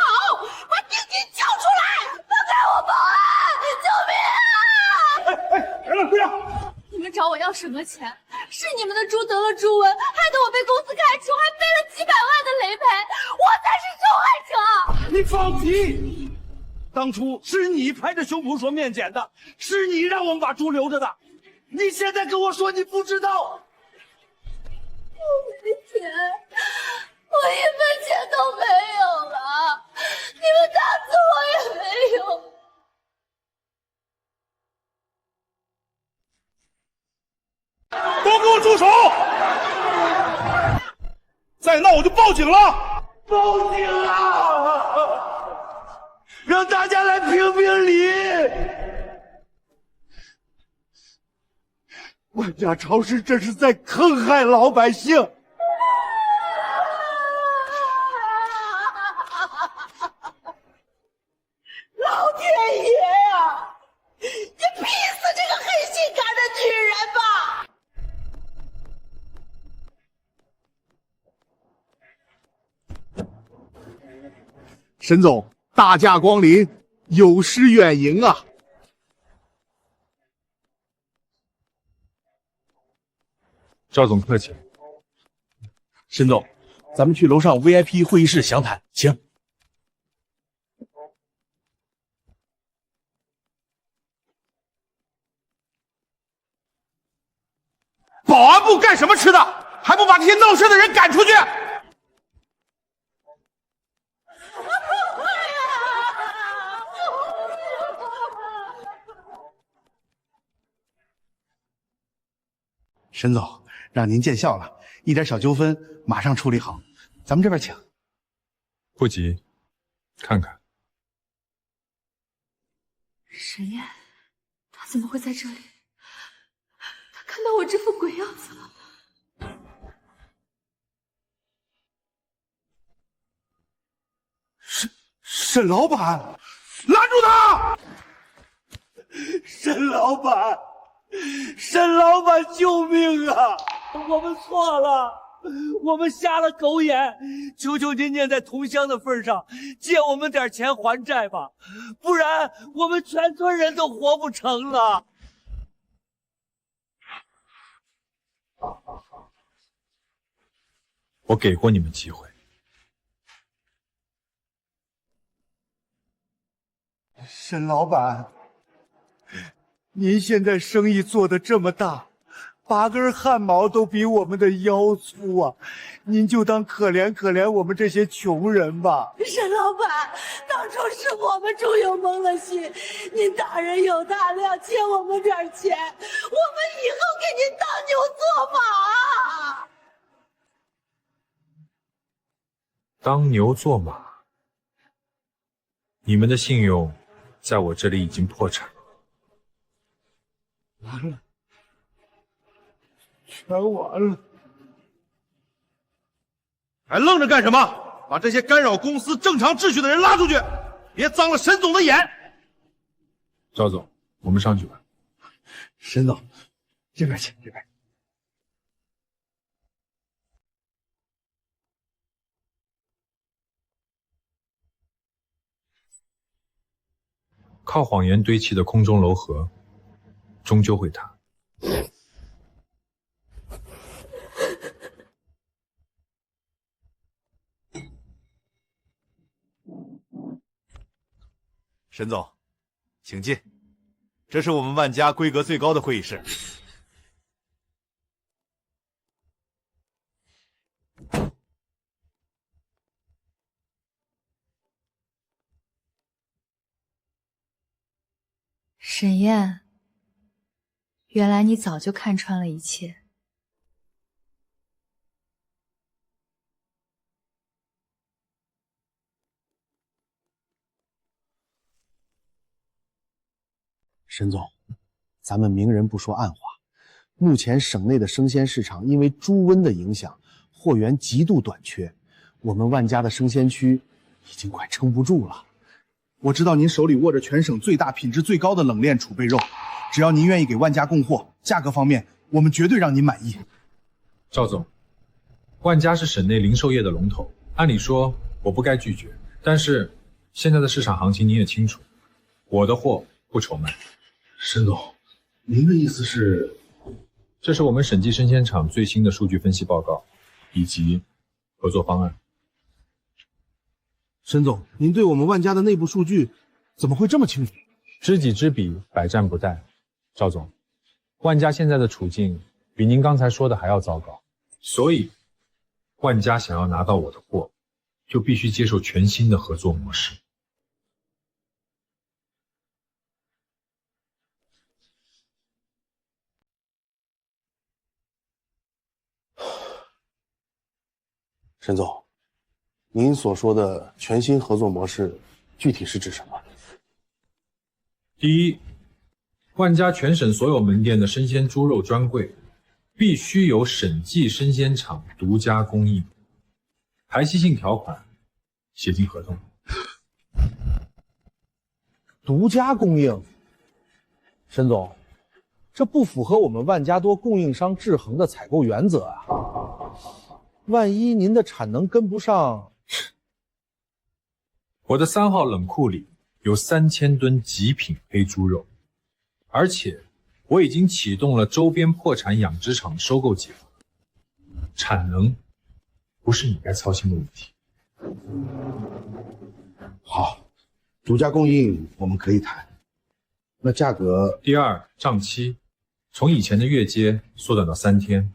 把丁丁交出来！放开我，保安！救命啊！来了，队长！你们找我要什么钱？是你们的猪得了猪瘟，害得我被公司开除，还背了几百万的雷赔，我才是受害者！你放屁！当初是你拍着胸脯说面检的，是你让我们把猪留着的，你现在跟我说你不知道？我没钱，我一分钱都没有了，你们打死我也没用。都给我住手！再闹我就报警了！报警啊！让大家来评评理！万家超市这是在坑害老百姓！老天爷呀！你劈死这个狠心肝的女人吧！沈总，大驾光临，有失远迎啊！赵总客气。沈总，咱们去楼上 VIP 会议室详谈，请。保安部干什么吃的？还不把这些闹事的人赶出去！沈总，让您见笑了，一点小纠纷马上处理好，咱们这边请。不急，看看。沈燕，她怎么会在这里？她看到我这副鬼样子了。沈老板，拦住他！沈老板，沈老板，救命啊！我们错了，我们瞎了狗眼，求求您念在同乡的份上，借我们点钱还债吧，不然我们全村人都活不成了。我给过你们机会。沈老板，您现在生意做得这么大，8根汗毛都比我们的腰粗啊！您就当可怜可怜我们这些穷人吧。沈老板，当初是我们猪油蒙了心，您大人有大量，欠我们点钱，我们以后给您当牛做马。当牛做马，你们的信用在我这里已经破产了。完了，全完了！还愣着干什么？把这些干扰公司正常秩序的人拉出去，别脏了沈总的眼！赵总，我们上去吧。沈总，这边请，这边。靠谎言堆砌的空中楼阁，终究会塌。沈总，请进，这是我们万家规格最高的会议室。沈燕，原来你早就看穿了一切。沈总，咱们明人不说暗话，目前省内的生鲜市场因为猪瘟的影响，货源极度短缺，我们万家的生鲜区已经快撑不住了。我知道您手里握着全省最大、品质最高的冷链储备肉，只要您愿意给万家供货，价格方面我们绝对让您满意。赵总，万家是省内零售业的龙头，按理说我不该拒绝，但是现在的市场行情你也清楚，我的货不愁卖。沈总，您的意思是？这是我们审计生鲜厂最新的数据分析报告，以及合作方案。沈总，您对我们万家的内部数据怎么会这么清楚？知己知彼，百战不殆。赵总，万家现在的处境比您刚才说的还要糟糕，所以万家想要拿到我的货，就必须接受全新的合作模式。沈总，您所说的全新合作模式，具体是指什么？第一，万家全省所有门店的生鲜猪肉专柜，必须由审计生鲜厂独家供应，排期性条款写进合同。独家供应？沈总，这不符合我们万家多供应商制衡的采购原则啊！万一您的产能跟不上，我的3号冷库里有3000吨极品黑猪肉，而且我已经启动了周边破产养殖场收购计划，产能不是你该操心的问题。好，独家供应我们可以谈，那价格？第二，账期从以前的月结缩短到3天，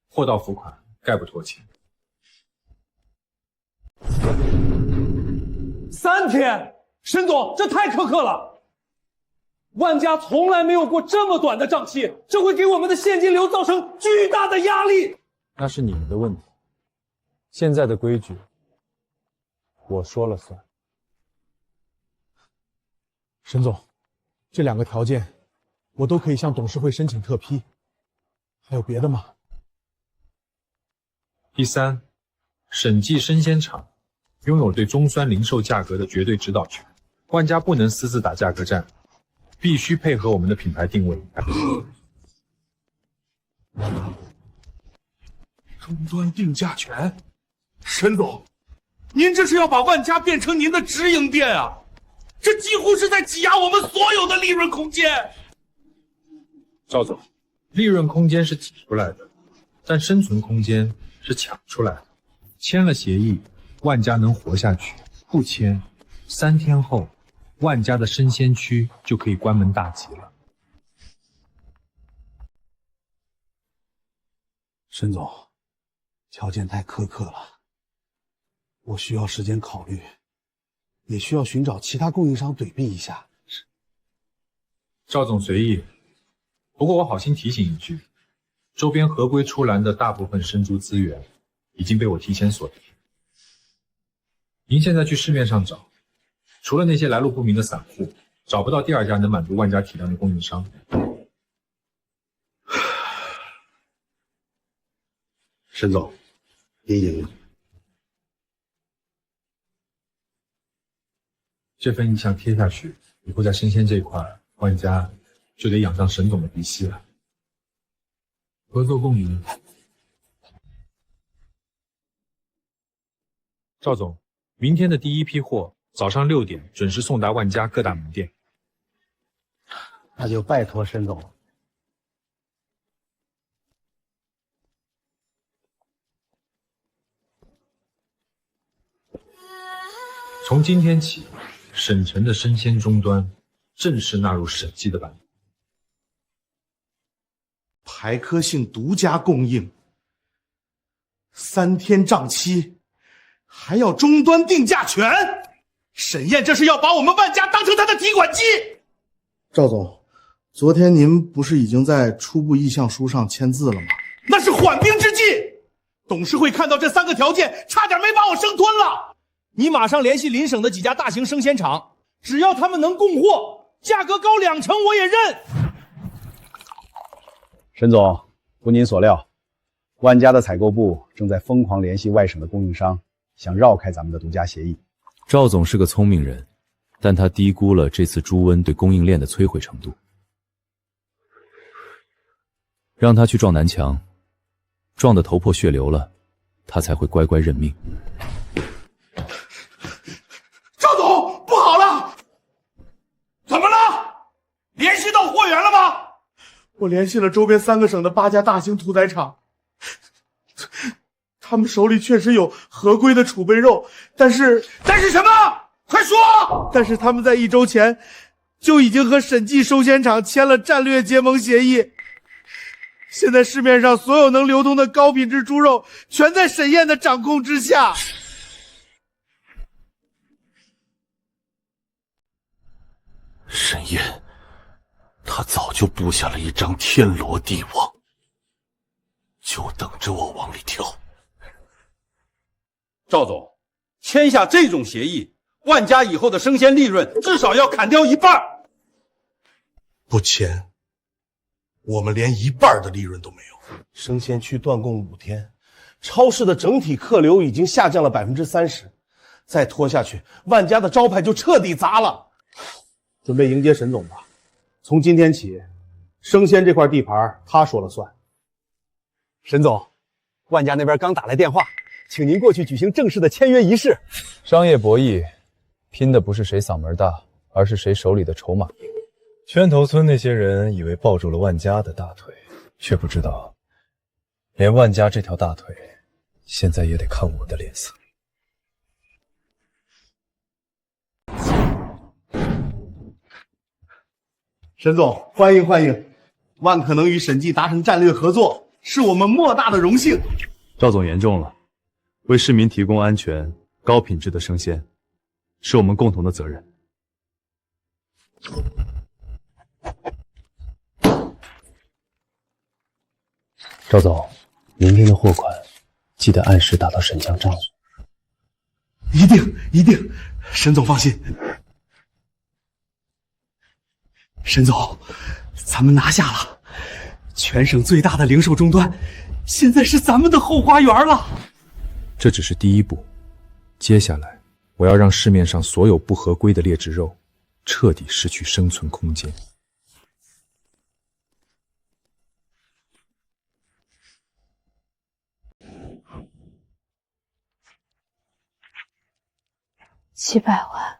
货到付款，概不拖欠。3天，沈总，这太苛刻了。万家从来没有过这么短的账期，这会给我们的现金流造成巨大的压力。那是你们的问题，现在的规矩，我说了算。沈总，这2个条件，我都可以向董事会申请特批，还有别的吗？第三，审计生鲜厂拥有对中酸零售价格的绝对指导权，万家不能私自打价格战，必须配合我们的品牌定位。终端定价权？沈总，您这是要把万家变成您的直营店啊！这几乎是在挤压我们所有的利润空间。赵总，利润空间是挤出来的，但生存空间是抢出来的。签了协议，万家能活下去；不签，3天后，万家的生鲜区就可以关门大吉了。沈总，条件太苛刻了，我需要时间考虑，也需要寻找其他供应商对比一下。赵总随意，不过我好心提醒一句，周边合规出栏的大部分生猪资源已经被我提前锁定。您现在去市面上找，除了那些来路不明的散户，找不到第2家能满足万家体量的供应商。沈总，您赢了。这份意向贴下去，以后在生鲜这一块，万家就得仰仗沈总的鼻息了。合作共赢。赵总，明天的第1批货早上6点准时送达万家各大门店，那就拜托沈总了。从今天起，省城的生鲜终端正式纳入审计的版图。排科性独家供应，3天账期，还要终端定价权。沈燕这是要把我们万家当成他的提款机。赵总，昨天您不是已经在初步意向书上签字了吗？那是缓兵之计。董事会看到这3个条件，差点没把我生吞了。你马上联系邻省的几家大型生鲜厂，只要他们能供货，价格高2成我也认。沈总，如您所料，万家的采购部正在疯狂联系外省的供应商，想绕开咱们的独家协议。赵总是个聪明人，但他低估了这次猪瘟对供应链的摧毁程度。让他去撞南墙，撞得头破血流了，他才会乖乖认命。赵总，不好了！怎么了？联系到货源了吗？我联系了周边3个省的8家大型屠宰场，他们手里确实有合规的储备肉，但是什么？快说！但是他们在1周前就已经和审计收鲜厂签了战略结盟协议。现在市面上所有能流通的高品质猪肉，全在沈燕的掌控之下。沈燕，他早就布下了一张天罗地网，就等着我往里跳。赵总，签下这种协议，万家以后的生鲜利润至少要砍掉1半。不签，我们连1半的利润都没有。生鲜区断供5天，超市的整体客流已经下降了30%，再拖下去，万家的招牌就彻底砸了。准备迎接沈总吧，从今天起，生鲜这块地盘他说了算。沈总，万家那边刚打来电话，请您过去举行正式的签约仪式。商业博弈，拼的不是谁嗓门大，而是谁手里的筹码硬。圈头村那些人以为抱住了万家的大腿，却不知道，连万家这条大腿，现在也得看我的脸色。沈总，欢迎欢迎！万可能与审计达成战略合作，是我们莫大的荣幸。赵总言重了，为市民提供安全、高品质的生鲜，是我们共同的责任。赵总，明天的货款记得按时打到沈江账上。一定一定，沈总放心。沈总，咱们拿下了全省最大的零售终端，现在是咱们的后花园了。这只是第一步，接下来我要让市面上所有不合规的劣质肉彻底失去生存空间。700万，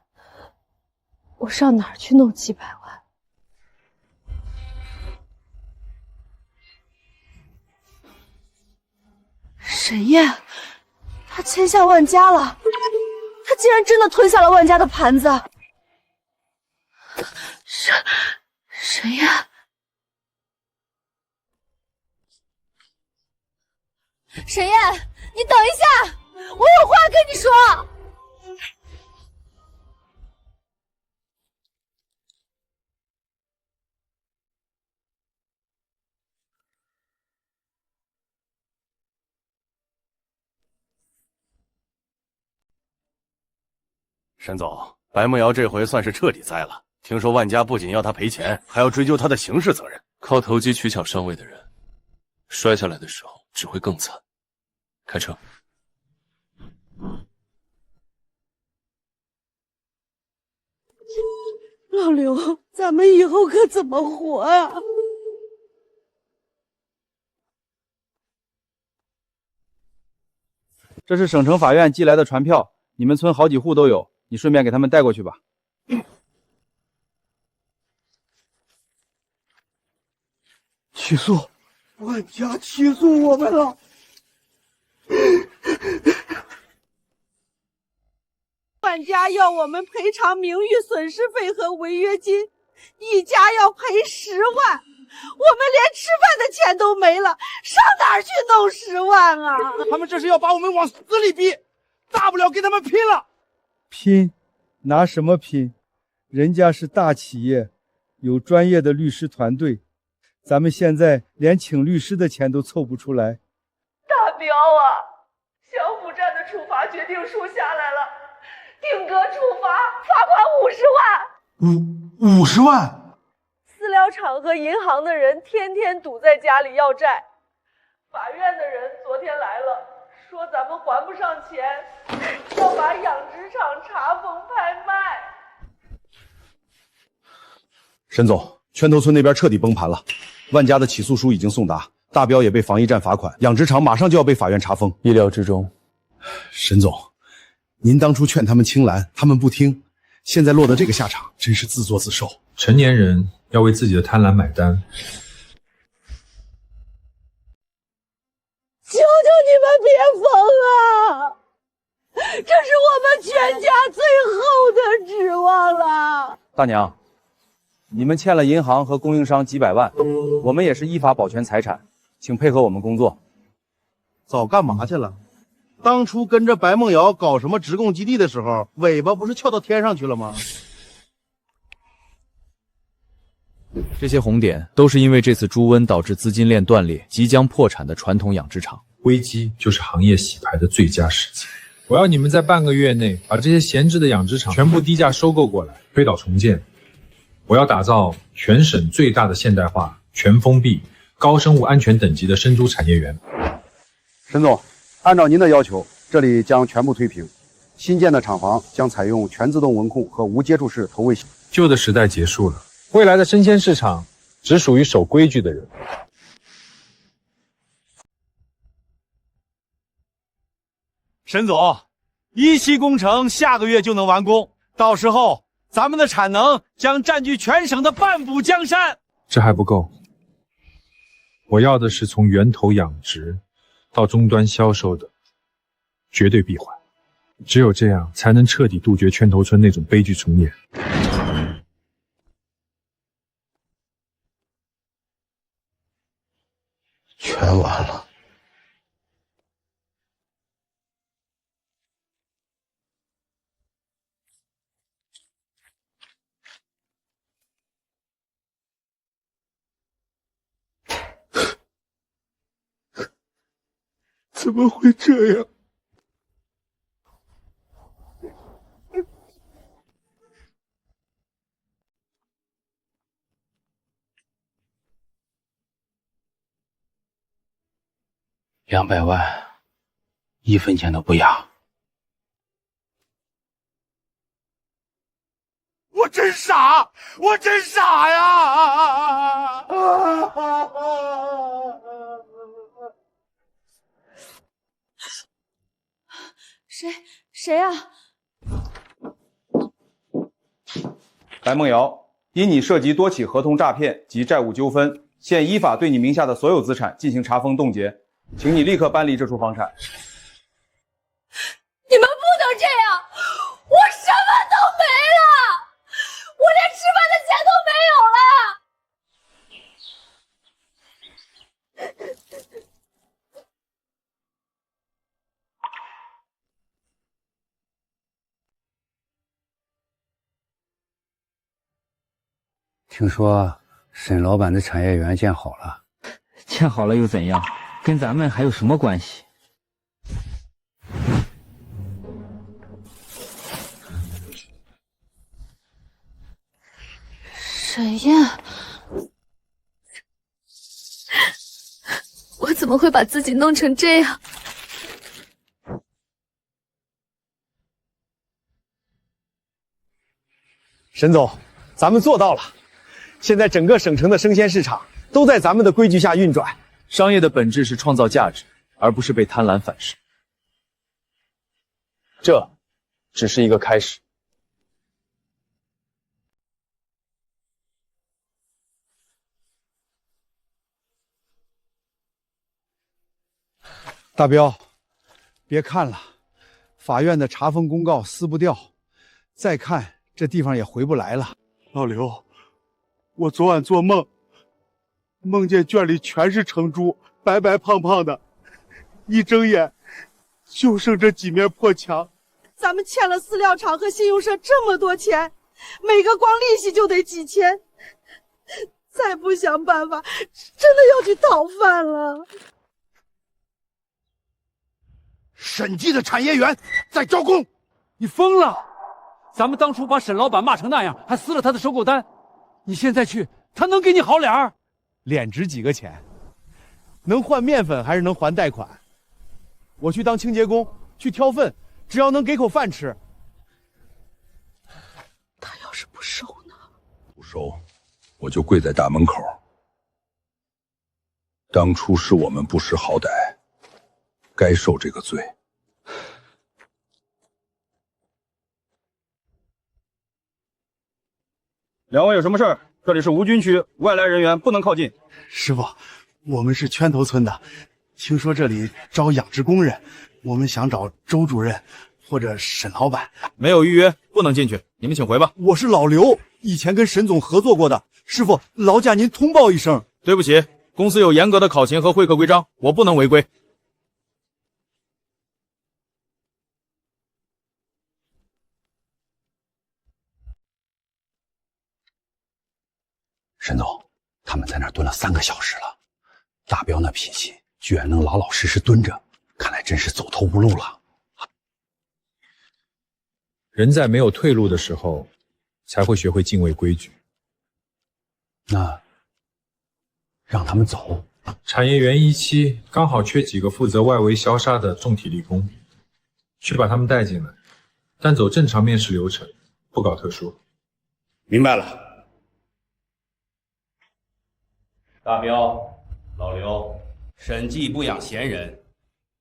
我上哪儿去弄700万？沈燕，他签下万家了，他竟然真的吞下了万家的盘子。沈燕，沈燕，你等一下，我有话跟你说。沈总，白梦瑶这回算是彻底栽了。听说万家不仅要他赔钱，还要追究他的刑事责任。靠投机取巧上位的人，摔下来的时候只会更惨。开车。老刘，咱们以后可怎么活呀？这是省城法院寄来的传票，你们村好几户都有，你顺便给他们带过去吧。起诉，万家起诉我们了。万家要我们赔偿名誉损失费和违约金，一家要赔10万，我们连吃饭的钱都没了，上哪儿去弄10万啊？他们这是要把我们往死里逼，大不了跟他们拼了。拼？拿什么拼？人家是大企业，有专业的律师团队，咱们现在连请律师的钱都凑不出来。大彪啊，相府站的处罚决定书下来了，定额处罚，罚款50万。50万？饲料厂和银行的人天天堵在家里要债，法院的人昨天来了，说咱们还不上钱，要把养殖场查封拍卖。沈总，圈头村那边彻底崩盘了，万家的起诉书已经送达，大彪也被防疫站罚款，养殖场马上就要被法院查封。意料之中。沈总，您当初劝他们青蓝，他们不听，现在落得这个下场，真是自作自受。成年人要为自己的贪婪买单。求求你们别疯啊！这是我们全家最后的指望了。大娘，你们欠了银行和供应商几百万，我们也是依法保全财产，请配合我们工作。早干嘛去了？当初跟着白梦瑶搞什么职供基地的时候，尾巴不是翘到天上去了吗？这些红点都是因为这次猪瘟导致资金链断裂、即将破产的传统养殖场。危机就是行业洗牌的最佳时机。我要你们在半个月内把这些闲置的养殖场全部低价收购过来，推倒重建。我要打造全省最大的现代化、全封闭、高生物安全等级的生猪产业园。沈总，按照您的要求，这里将全部推平，新建的厂房将采用全自动文控和无接触式投喂系统。旧的时代结束了，未来的生鲜市场只属于守规矩的人。沈总，一期工程下个月就能完工，到时候咱们的产能将占据全省的半步江山。这还不够，我要的是从源头养殖到终端销售的绝对闭环，只有这样才能彻底杜绝圈头村那种悲剧重演。全完了。怎么会这样？200万，1分钱都不压。我真傻，我真傻呀！谁啊？白梦瑶，因你涉及多起合同诈骗及债务纠纷，现依法对你名下的所有资产进行查封冻结，请你立刻搬离这处房产。你们不能这样，我什么都没了，我连吃饭的钱都没有了。听说沈老板的产业园建好了，建好了又怎样？跟咱们还有什么关系？沈燕，我怎么会把自己弄成这样？沈总，咱们做到了。现在整个省城的生鲜市场都在咱们的规矩下运转。商业的本质是创造价值，而不是被贪婪反噬。这只是一个开始。大彪，别看了，法院的查封公告撕不掉，再看这地方也回不来了。老刘，我昨晚做梦，梦见圈里全是成猪，白白胖胖的，一睁眼就剩这几面破墙。咱们欠了饲料厂和信用社这么多钱，每个光利息就得几千，再不想办法，真的要去讨饭了。审计的产业园在招工，你疯了！咱们当初把沈老板骂成那样，还撕了他的收购单，你现在去，他能给你好脸儿？脸值几个钱？能换面粉还是能还贷款？我去当清洁工，去挑粪，只要能给口饭吃。他要是不收呢？不收，我就跪在大门口。当初是我们不识好歹，该受这个罪。两位有什么事儿？这里是无菌区，外来人员不能靠近。师傅，我们是圈头村的，听说这里招养殖工人，我们想找周主任或者沈老板。没有预约，不能进去，你们请回吧。我是老刘，以前跟沈总合作过的，师傅劳驾您通报一声。对不起，公司有严格的考勤和会客规章，我不能违规。沈总，他们在那儿蹲了3个小时了，大彪那脾气居然能老老实实蹲着，看来真是走投无路了。人在没有退路的时候，才会学会敬畏规矩。那让他们走。产业园1期刚好缺几个负责外围消杀的重体力工，去把他们带进来，但走正常面试流程，不搞特殊。明白了。大彪、老刘，审计不养闲人，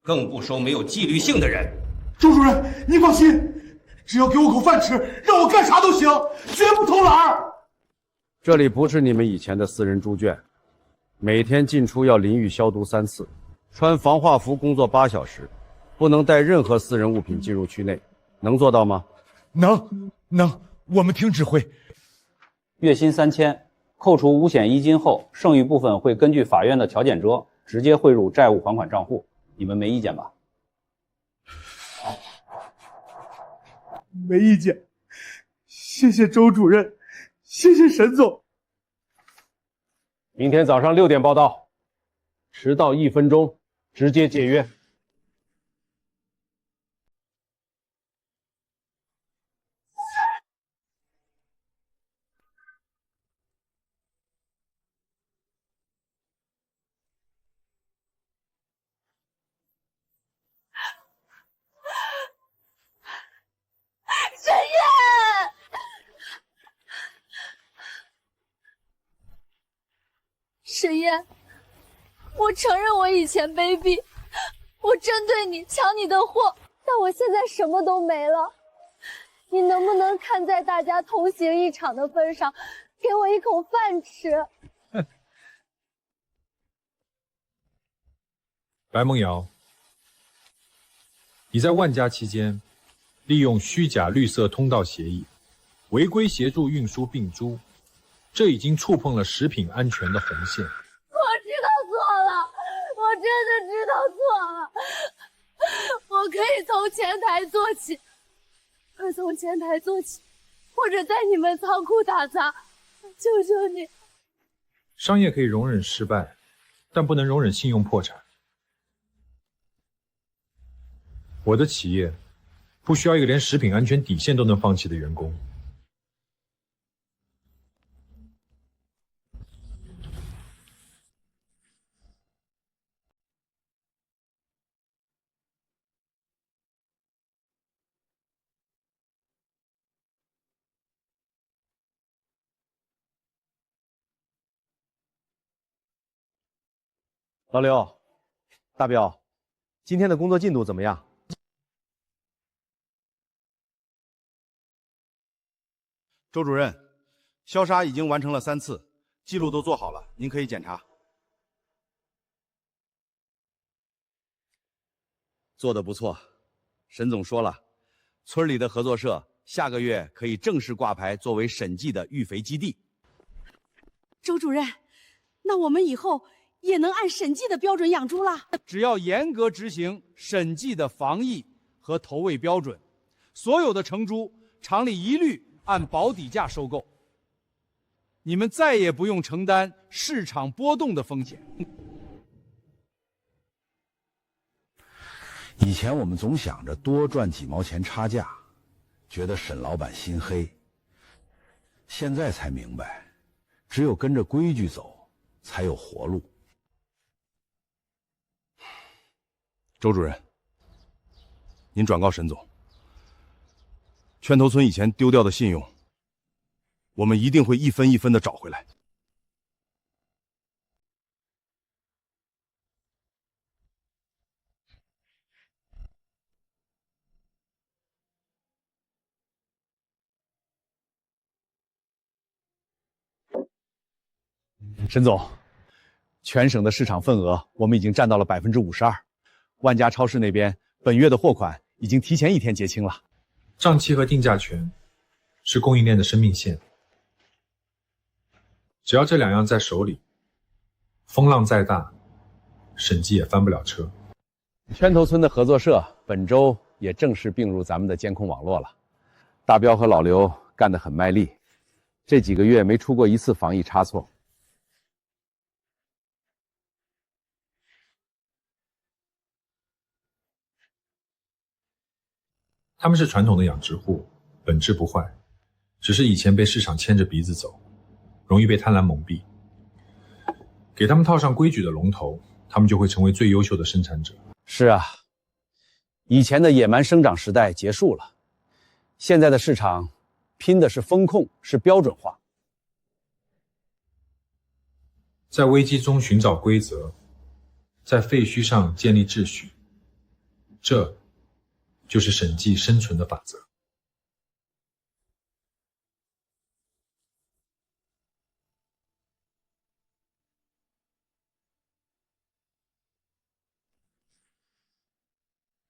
更不收没有纪律性的人。周主任，您放心，只要给我口饭吃，让我干啥都行，绝不偷懒儿。这里不是你们以前的私人猪圈，每天进出要淋浴消毒3次，穿防化服工作8小时，不能带任何私人物品进入区内，能做到吗？能，我们听指挥。月薪3000，扣除五险一金后，剩余部分会根据法院的调减折，直接汇入债务还款账户。你们没意见吧？没意见，谢谢周主任，谢谢沈总。明天早上6点报到，迟到1分钟，直接解约。沈烨，沈烨，我承认我以前卑鄙，我针对你抢你的货，但我现在什么都没了。你能不能看在大家同行一场的份上，给我一口饭吃？白梦瑶，你在万家期间，利用虚假绿色通道协议，违规协助运输病猪，这已经触碰了食品安全的红线。我知道错了，我真的知道错了。我可以从前台做起，或者在你们仓库打杂。求求你。商业可以容忍失败，但不能容忍信用破产。我的企业不需要一个连食品安全底线都能放弃的员工。老刘，大彪，今天的工作进度怎么样？周主任，消杀已经完成了3次，记录都做好了，您可以检查。做得不错。沈总说了，村里的合作社下个月可以正式挂牌，作为审计的育肥基地。周主任，那我们以后也能按审计的标准养猪啦。只要严格执行审计的防疫和投喂标准，所有的成猪厂里一律按保底价收购，你们再也不用承担市场波动的风险。以前我们总想着多赚几毛钱差价，觉得沈老板心黑。现在才明白，只有跟着规矩走，才有活路。周主任，您转告沈总，圈头村以前丢掉的信用，我们一定会一分一分的找回来。沈总，全省的市场份额我们已经占到了52%，万家超市那边本月的货款已经提前1天结清了。账期和定价权是供应链的生命线，只要这2样在手里，风浪再大，审计也翻不了车。圈头村的合作社本周也正式并入咱们的监控网络了。大彪和老刘干得很卖力，这几个月没出过一次防疫差错。他们是传统的养殖户，本质不坏，只是以前被市场牵着鼻子走，容易被贪婪蒙蔽。给他们套上规矩的龙头，他们就会成为最优秀的生产者。是啊，以前的野蛮生长时代结束了，现在的市场拼的是风控，是标准化。在危机中寻找规则，在废墟上建立秩序，这就是审计生存的法则。